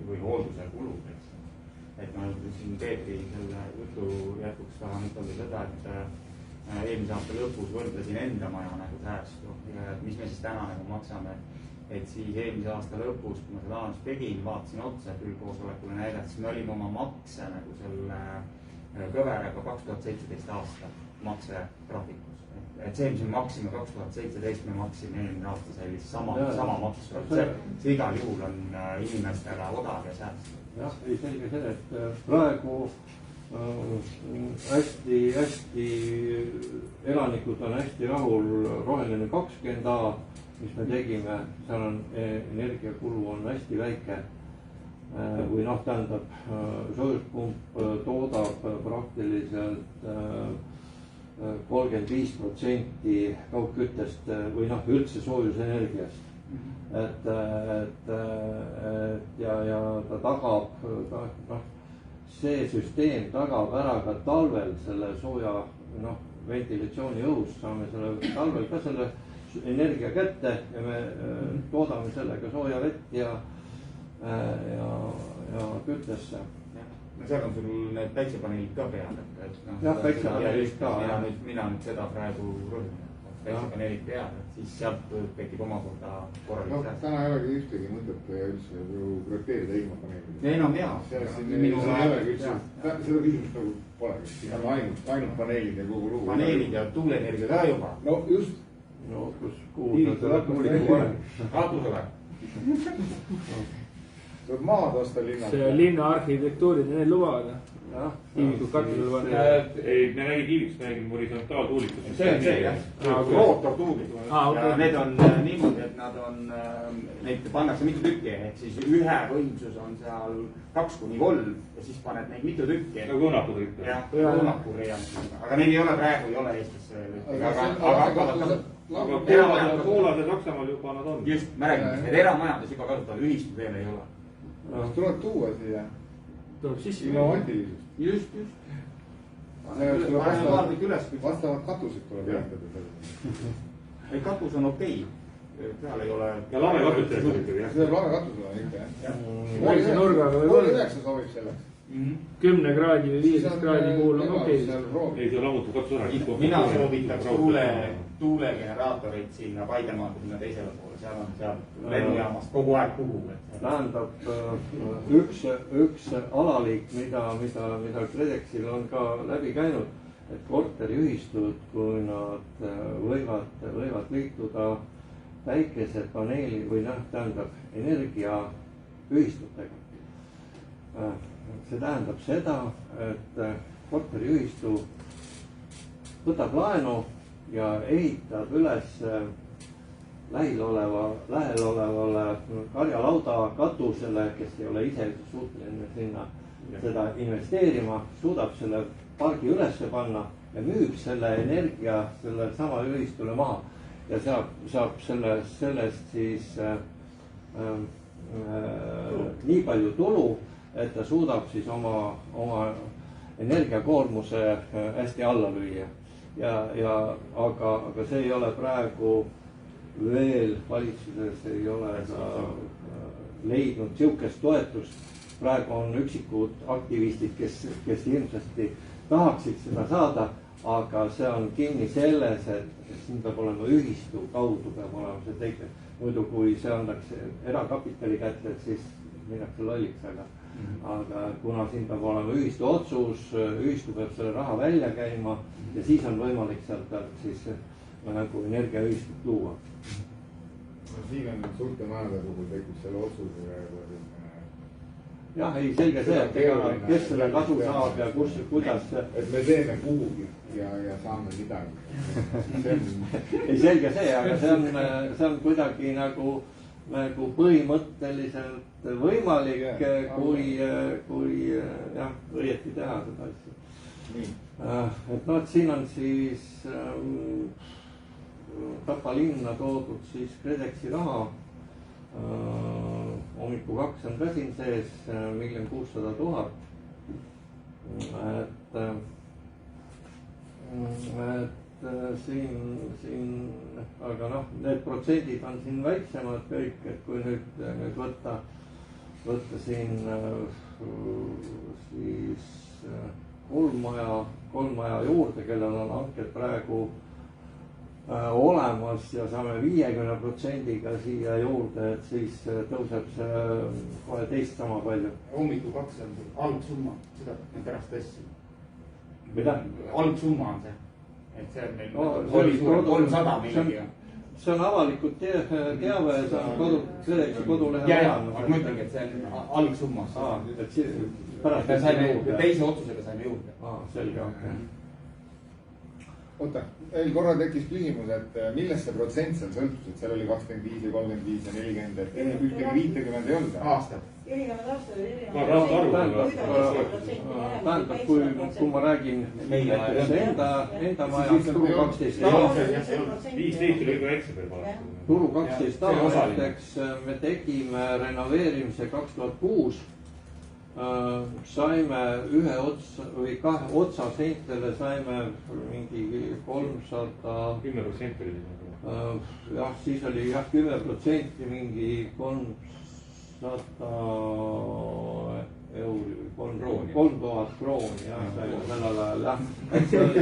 või hoolduse kulud, eks. Et ma siin Peetri selle jutu jätkuks tahan ütelda seda, et eelmise aasta lõpus võrdlesin enda maja nagu säästu ja mis me siis täna nagu maksame. Et siis eelmise aasta lõpus, kui ma seda analüüs tegin, vaatasin otsa üldkoosolekule näidates, me olime oma makse nagu selle kõveraga 2017 aasta maksegraafikus. Et see, mis me maksime 2017, me maksime eelmine aasta sellist sama maksu. See igal juhul on inimestele odav ja sääst. jah, ei selge see, et praegu hästi elanikud on hästi rahul roheline 20A, mis me tegime, seal on energiakulu on hästi väike või noh, tähendab soojuspump toodab praktiliselt 35% kaugküttest või noh, üldse soojusenergiast. Et ja ta tagab, noh, see süsteem tagab ära ka talvel selle sooja, noh, ventilatsiooni õhus, saame selle talvel ka selle energia kätte ja me toodame sellega sooja vett ja küttesse. No seal on sul need päiksepaneelid ka peal, et jah, päiksepaneelid ka. Mina nüüd seda praegu rõhutan. Päiksepaneelid peal, et siis sealt tekib omakorda korralik sääst. Täna ei olegi ühtegi mõtet üldse projekteerida ilma paneelidega. Ei, enam jaa. Seda küsimust nagu polegi. Siin on ainult paneelid ja kogu lugu. Paneelid ja tuuleenergia ka juba. No just. No kuhu ta tuuliku varem. Tuule. Tuleb maad osta linnas. See linna arhitektuurid, need lubavad. Kiivikud katusele panna. Ei, me räägime kiivist, me räägime horisontaaltuulikud. See on see, jah. Rootortuulid. Ja need on niimoodi, et nad on, neid pannakse mitu tükki, ehk siis ühe võimsus on seal 2-3 ja siis paned neid mitu tükki. Nagu õnnapuri. Jah, õnnapuri jah. Aga neid ei ole praegu, ei ole Eestis. Aga Poolas ja Saksamaal juba nad on. Just, ma räägin, et eramajades juba kasutavad, ühistud veel ei ole. Tuleb tuua siia. Tuleb sisse. Innovatiivsust. Just. Vastavad katused tuleb jätkada. Ei, katus on okei. Seal ei ole. Ja lamekatus teeb ikkagi, jah. See lamekatus on ikka, jah. Väikse nurgaga või 9 sobib selleks. 10 kraadi või 15 kraadi puhul on okei. Ei, see lammutab katus ära. Mina soovitaks tuulegeneraatoreid sinna Paidemaale, sinna teisele poole. Seal on seal lennujaamast kogu aeg puhub. Tähendab, üks alaliik, mida KredExil on ka läbi käinud, et korteriühistud, kui nad võivad liituda päikesepaneeli või tähendab energiaühistutega. See tähendab seda, et korteriühistu võtab laenu ja ehitab üles lähel olevale karjalauda katusele, kes ei ole ise suuteline sinna seda investeerima, suudab selle pargi ülesse panna ja müüb selle energia selle sama ühistule maha ja saab sellest siis nii palju tulu, et ta suudab siis oma energiakoormuse hästi alla lüüa. Aga see ei ole praegu veel valitsuses ei ole ta leidnud sihukest toetust. Praegu on üksikud aktivistid, kes hirmsasti tahaksid seda saada, aga see on kinni selles, et siin peab olema ühistu kaudu peab olema see teke. Muidu kui see annaks erakapitali kätte, et siis minnakse lolliks, aga kuna siin peab olema ühistu otsus, ühistu peab selle raha välja käima ja siis on võimalik sealt pealt siis nagu energiaühistut luua. Siin on suurte majade puhul tekib selle otsuse jah, ei selge see, et kes selle kasu saab ja kus, kuidas. Et me teeme kuhugi ja saame midagi. ei selge see, aga see on kuidagi nagu põhimõtteliselt võimalik, kui jah, õieti teha seda asja. Et noh, et siin on siis Tapa linna toodud siis KredExi raha. Hommiku 2 on ka siin sees 1 600 000. Et siin, aga noh, need protsendid on siin väiksemad kõik, et kui nüüd võtta siin siis kolm maja juurde, kellel on hanked praegu olemas ja saame 50%-ga siia juurde, et siis tõuseb see kohe teist sama palju. Hommiku 2 on algsumma, seda pärast tõstsin. Mida? Algsumma on see, et see on meil oli suurem 300 mingi. See on avalikult teave, see on kodulehe. Ja, aga ma ütlengi, et see on algsumma. Et siis pärast teise otsusega saime juurde. Selge, okei. Oota, veel korra tekkis küsimus, et millest see protsent seal sõltus, et seal oli 25 ja 35 ja 40, et ühtegi 50 ei olnud aastat. 40 aastat oli tähendab, kui ma räägin enda majast turu 12 turu 12 aastateks me tegime renoveerimise 2006. Saime ühe otsa või kahe otsa seintele saime mingi 300. 10% oli. Jah, siis oli jah 10% mingi 300 euri, 3000 krooni jah, sellel ajal jah. See oli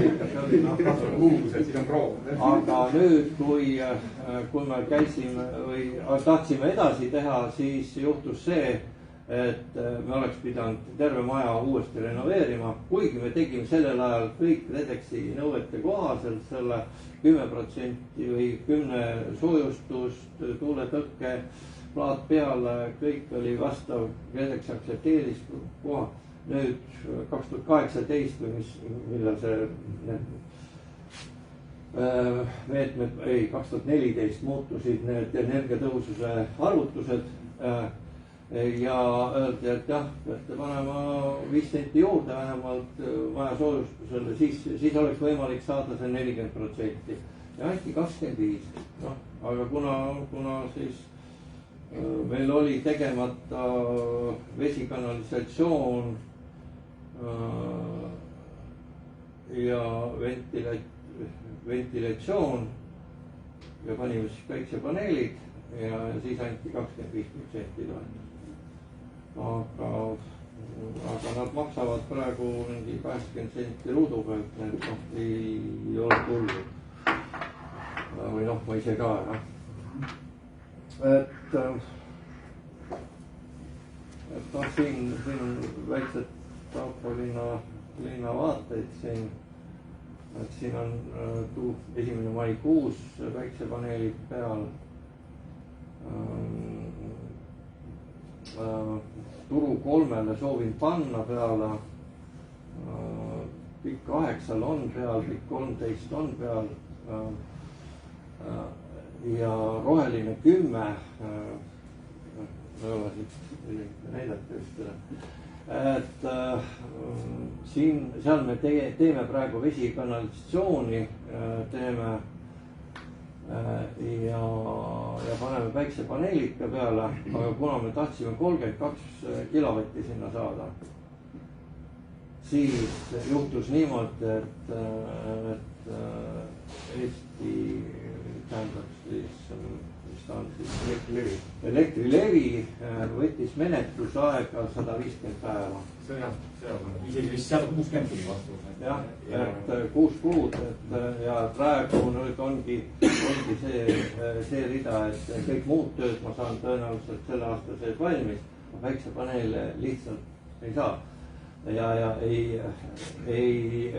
aga nüüd, kui me käisime või tahtsime edasi teha, siis juhtus see, et me oleks pidanud terve maja uuesti renoveerima, kuigi me tegime sellel ajal kõik KredExi nõuete kohaselt selle 10% või 10 soojustust, tuuletõkke, plaat peale, kõik oli vastav, KredEx aktsepteeris koha. Nüüd 2018 või millal see meetmed, 2014 muutusid need energiatõhususe arvutused ja öeldi, et jah, peate panema 5 senti juurde vähemalt maja soojustusele, siis oleks võimalik saada see 40% ja anti 25. Noh, aga kuna siis meil oli tegemata vesikanalisatsioon ja ventilatsioon ja panime siis päiksepaneelid ja siis anti 25% toetust. Aga nad maksavad praegu mingi 80 senti ruudu pealt, et noh, ei ole tulnud. Või noh, ma ise ka, jah. Et noh, siin on väiksed Tapa linna vaateid siin. Et siin on 1. maikuus päiksepaneelid peal. Turu 3-le soovin panna peale, Pikk 8 on peal, Pikk 13 on peal ja roheline 10, näidata just seda, et seal me teeme praegu vesikanalisatsiooni, teeme ja paneme päiksepaneelid ka peale, aga kuna me tahtsime 32 kilovatti sinna saada, siis juhtus niimoodi, et Eesti, tähendab siis on siis Elektrilevi, võttis menetlusaega 150 päeva. See on isegi vist 160 tuli vastus. jah, et 6 kuud, et ja praegu nüüd ongi see rida, et kõik muud tööd ma saan tõenäoliselt selle aasta sees valmis, päiksepaneele lihtsalt ei saa. ja ei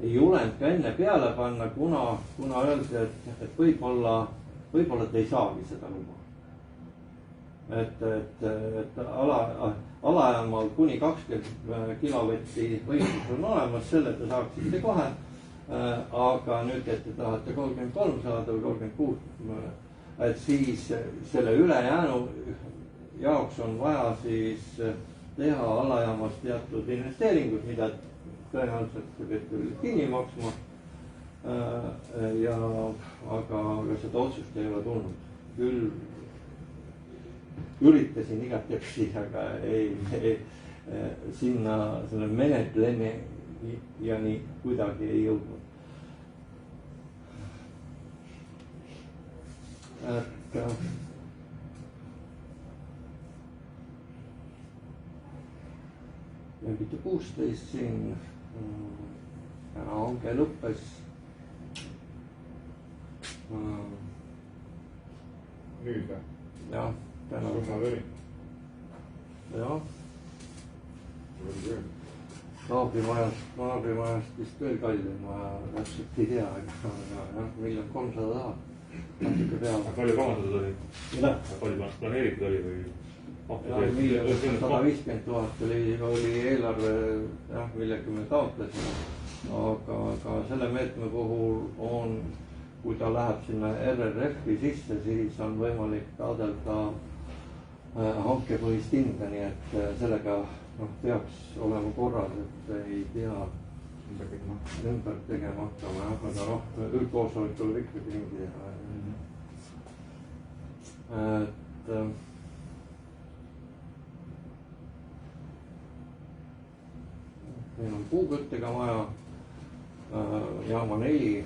julenud ka enne peale panna, kuna öeldi, et võib-olla te ei saagi seda luba. et alajaamal kuni 20 kilovatti võimsus on olemas, selle te saaksite kohe. aga nüüd, et te tahate 33 saada või 36, et siis selle ülejäänu jaoks on vaja siis teha alajaamas teatud investeeringud, mida tõenäoliselt te peate küll kinni maksma. Aga seda otsust ei ole tulnud. Küll üritasin igatepsi, aga sinna selle menetleni ja nii kuidagi ei jõudnud. Mitte 16 siin hange lõppes. Nüüd või? jah, täna. jah. naabrimajast vist veel kallim, ma täpselt ei tea, aga jah, 1 300 000. natuke peale. palju kavandatud oli? mida? palju planeeritud oli või? 150 000 oli eelarve, jah, millega me taotlesime. aga selle meetme puhul on, kui ta läheb sinna RRF-i sisse, siis on võimalik taotleda hankepõhist hinda, nii et sellega peaks olema korras, et ei pea ümber tegema hakkama, aga üldkoosolek tuleb ikkagi mingi teha. et meil on puuküttega maja, jaama 4.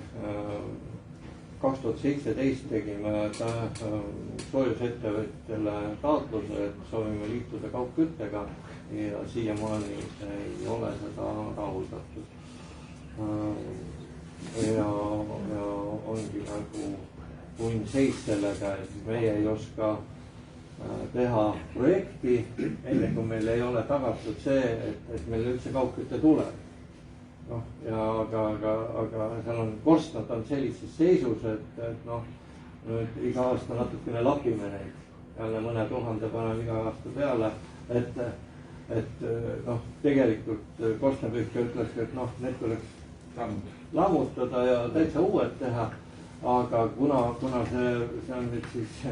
2017 tegime soojusettevõtjale taotluse, et soovime liituda kaugküttega ja siiamaani ei ole seda rahuldatud. ja ongi nagu punn seis sellega, et meie ei oska teha projekti, enne kui meil ei ole tagatud see, et meil üldse kaugküte tuleb. aga seal on korstnad on sellises seisus, et nüüd iga aasta natukene lapime neid, jälle mõne tuhande paneme iga aasta peale, et tegelikult korstnapühkja ütles, et need tuleks lammutada ja täitsa uued teha, aga kuna see on nüüd siis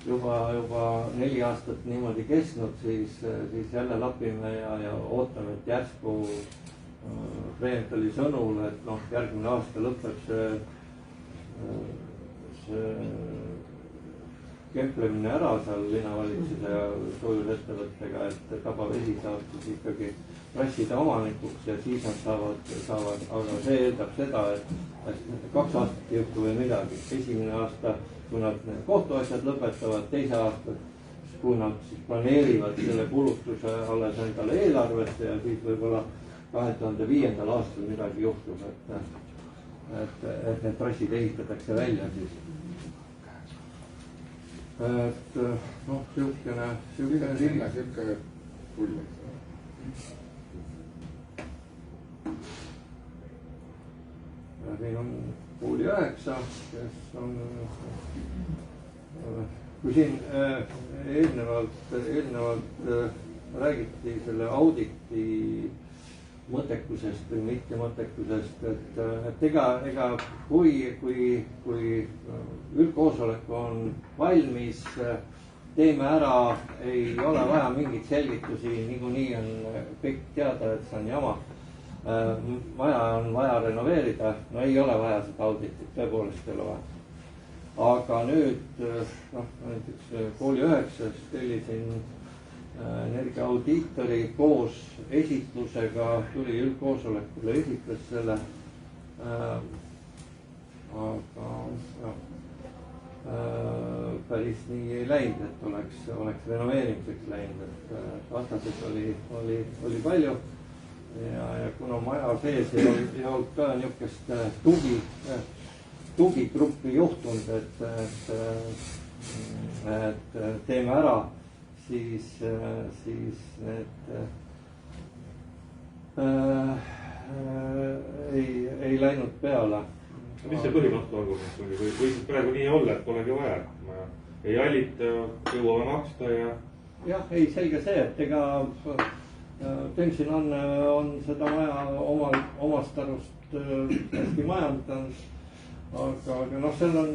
juba 4 aastat niimoodi kestnud, siis jälle lapime ja ootame, et järsku Reentali sõnul, et järgmine aasta lõpeb see kemplemine ära seal linnavalitsuse ja soojusettevõttega, et Tabavesi saab siis ikkagi trasside omanikuks ja siis nad saavad, aga see eeldab seda, et 2 aastat ei juhtu või midagi. Esimene aasta, kui nad kohtuasjad lõpetavad, teise aasta, kui nad siis planeerivad selle kulutuse alles endale eelarvesse ja siis võib-olla 2005. aastal midagi juhtub, et need trassid ehitatakse välja siis. et siukene sinna siuke pull. ja siin on Kuuli 9, kes on, kui siin eelnevalt räägiti selle auditi mõttekusest või mittemõttekusest, et ega kui üldkoosolek on valmis, teeme ära, ei ole vaja mingeid selgitusi, niikuinii on kõik teada, et see on jama. Maja on vaja renoveerida, no ei ole vaja seda auditit, tõepoolest ei ole vaja. aga nüüd näiteks Kooli 9 tellisin energiaaudiitori koos esitlusega, tuli üldkoosolekule, esitles selle. aga päris nii ei läinud, et oleks renoveerimiseks läinud, et vastaseid oli palju ja kuna maja sees ei olnud ka niisugust tugigruppi juhtunud, et teeme ära, siis need ei läinud peale. Mis see põhivastuargument oli või siis praegu nii olla, et polegi vaja, ei hallita, jõuame maksta ja... Jah, ei selge see, et ega Temsin on seda maja omast arust hästi majandanud, aga seal on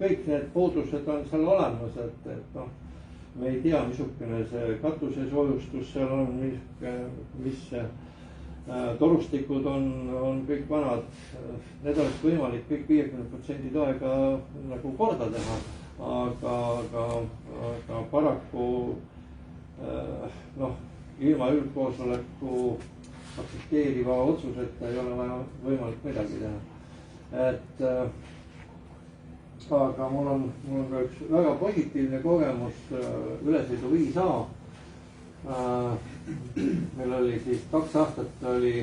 kõik need puudused on seal olemas, et me ei tea, missugune see katusesoojustus seal on, mis torustikud on kõik vanad, need oleks võimalik kõik 50% toega nagu korda teha, aga paraku ilma üldkoosoleku aktsepteeriva otsuseta ei ole võimalik midagi teha. Aga mul on ka üks väga positiivne kogemus ülesõidu 5A. Meil oli siis 2 aastat oli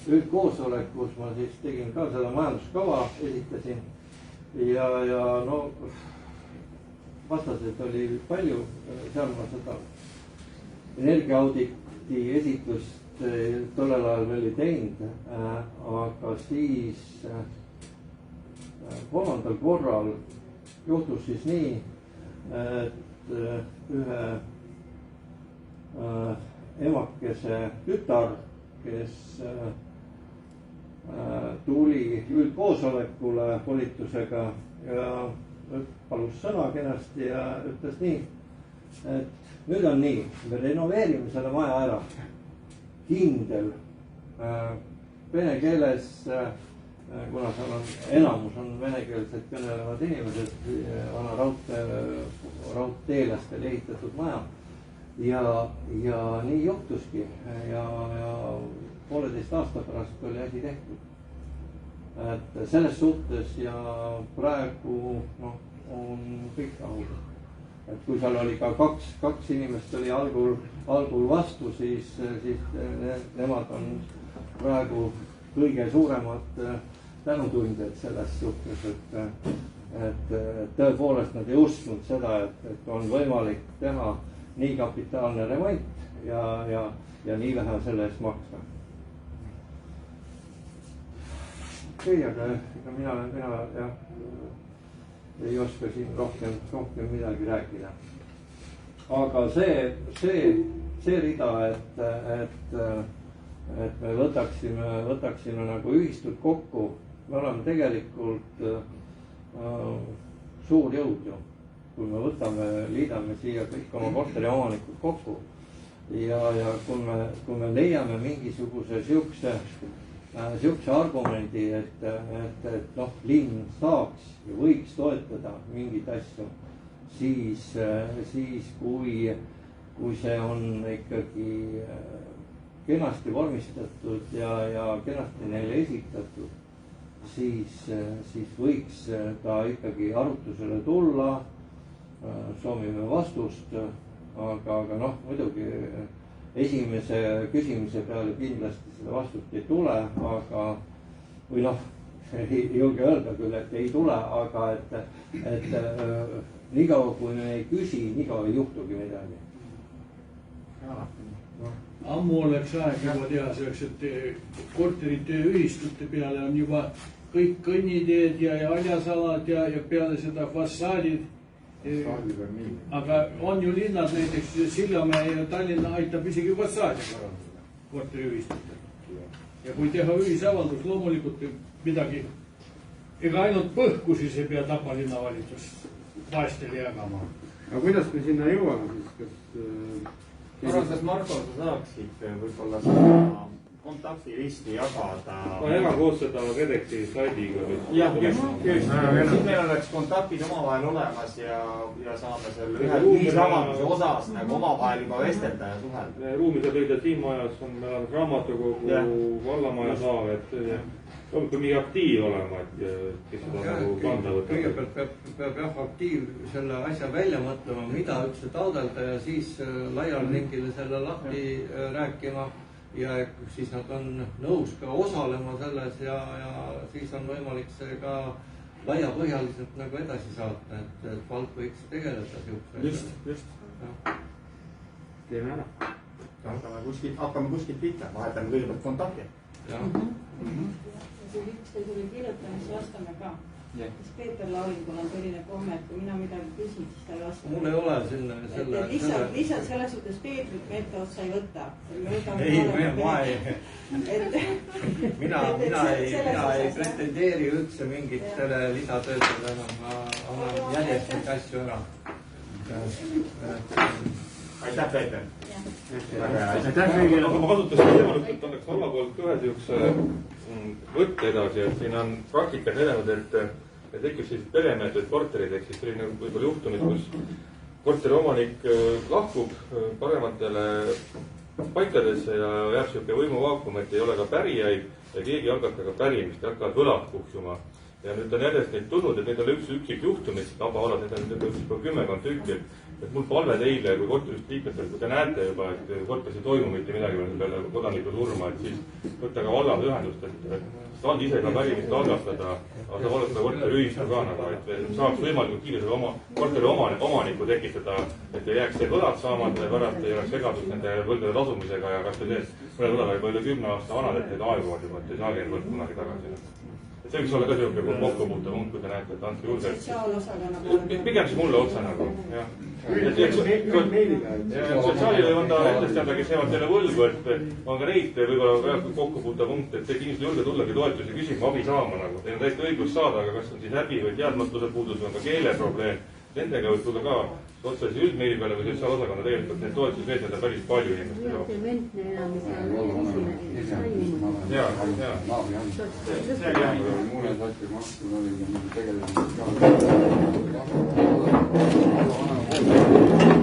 üldkoosolek, kus ma siis tegin ka seda majanduskava, esitasin ja vastaseid oli palju, seal ma seda energiaauditi esitust tollel ajal veel ei teinud, aga siis 3. korral juhtus siis nii, et ühe emakese tütar, kes tuli üldkoosolekule volitusega ja palus sõna kenasti ja ütles nii, et nüüd on nii, me renoveerime selle maja ära, kindel vene keeles, kuna seal on enamus on venekeelsed kõnelevad inimesed, vana raudteelastel ehitatud maja. Ja nii juhtuski ja 1,5 aasta pärast oli asi tehtud. Et selles suhtes ja praegu on kõik rahul. Et kui seal oli ka kaks inimest oli algul vastu, siis nemad on praegu kõige suuremad tänutundjad selles suhtes, et tõepoolest nad ei uskunud seda, et on võimalik teha nii kapitaalne remont ja nii vähe selle eest maksta. Okei, aga mina jah, ei oska siin rohkem midagi rääkida. Aga see rida, et me võtaksime nagu ühistut kokku, me oleme tegelikult suur jõud ju. Kui me liidame siia kõik oma korteriomanikud kokku ja kui me leiame mingisuguse siukse argumendi, et linn saaks ja võiks toetada mingit asju, siis kui see on ikkagi kenasti vormistatud ja kenasti neile esitatud, siis võiks ta ikkagi arutusele tulla. Soovime vastust, aga muidugi esimese küsimuse peale kindlasti seda vastust ei tule, aga või ei julge öelda küll, et ei tule, aga et niikaua kui me ei küsi, niikaua ei juhtugi midagi. Ammu oleks aeg juba teha selleks, et korterite ühistute peale on juba kõik kõnniteed ja haljasalad ja peale seda fassaadid. Aga on ju linnad, näiteks Sillamäe ja Tallinna aitab isegi fassaadi parandada korteriühistutel. Ja kui teha ühisavaldus, loomulikult midagi, ega ainult põhku siis ei pea Tapa linnavalitsus vaestele jagama. Aga kuidas me sinna jõuame siis, kas Marko, sa saaksid võib-olla seda kontaktilisti jagada? Ma jagan koos seda KredExi slaidiga. Jah, just. Siis meil oleks kontaktid omavahel olemas ja saame selle ühisavalduse osas nagu omavahel juba vestelda ja suhelda. Ruumi saab leida siin majas, on meil raamatukogu, vallamaja saab, et kui mingi aktiiv olema, et kes seda nagu kanda võtab. kõigepealt peab jah aktiiv selle asja välja mõtlema, mida üldse taotleda ja siis laial ringile selle lahti rääkima ja siis nad on nõus ka osalema selles ja siis on võimalik see ka laiapõhjaliselt nagu edasi saata, et Valk võiks tegeleda siukse. Just. Teeme ära. Hakkame kuskilt pihta, vahetame kõigepealt kontakti. Kui üksteisele tuli kirjutamist, vastame ka. Kas Peeter Laulingul on selline komme, et kui mina midagi küsin, siis ta ei vasta? Mul ei ole selle... Lihtsalt selles suhtes Peetrit me ette otsa ei võta. Mina ei pretendeeri üldse mingitele lisatöödele enam, ma annan järjest neid asju ära. Aitäh, Peeter! Aitäh kõigile! Ma kasutasin võimalust, et annaks alla poolt ühe siukse võtte edasi, et siin on praktikas näidanud, et tekib sellised peremeetrid korterid, ehk siis selline võib-olla juhtumid, kus korteri omanik lahkub parematele paikadesse ja jääb siuke võimuvaakum, et ei ole ka pärijaid ja keegi algab ka pärimist ja hakkavad võlad kuhjuma. Ja nüüd on järjest neid tulnud, et need on üksik juhtumid, tabaolad, need on juba 10 tükki. Et mul palve teile kui korterist liikmetel, kui te näete juba, et korteris ei toimu mitte midagi peale kodaniku surma, et siis võtta ka vallad ühendust, et saad ise ka pärimist algastada, aga saab olla seda korteri ühistu ka nagu, et saaks võimalikult kiiresti korteri omaniku tekitada, et ei jääks see võlad saamata ja pärast ei oleks segadus nende võlgade tasumisega ja kas te mõne võlad juba üle 10 aasta vanad, et need aeguvad juba, et ei saagi neid võlg kunagi tagasi. See võiks olla ka siuke kokkupuute punkt, kui te näete, et andke julgelt. Pigem siis mulle otsa nagu, jah. Sotsiaalile on ta endast teada, kes jäävad teile võlgu, et on ka neid võib-olla kokkupuute punkt, et inimesed julge tullagi toetusi küsima, abi saama nagu. Teil on täiesti õigus saada, aga kas on siis häbi või teadmatuse puudus või on ka keeleprobleem. Nendega võib tulla ka otsese üldmeili peale või sotsiaalosakonna tegelikult neid toetusmeetmeid on päris palju inimeste jaoks. Dementne elamise on See on mulle saati maksul oli tegelemist ka.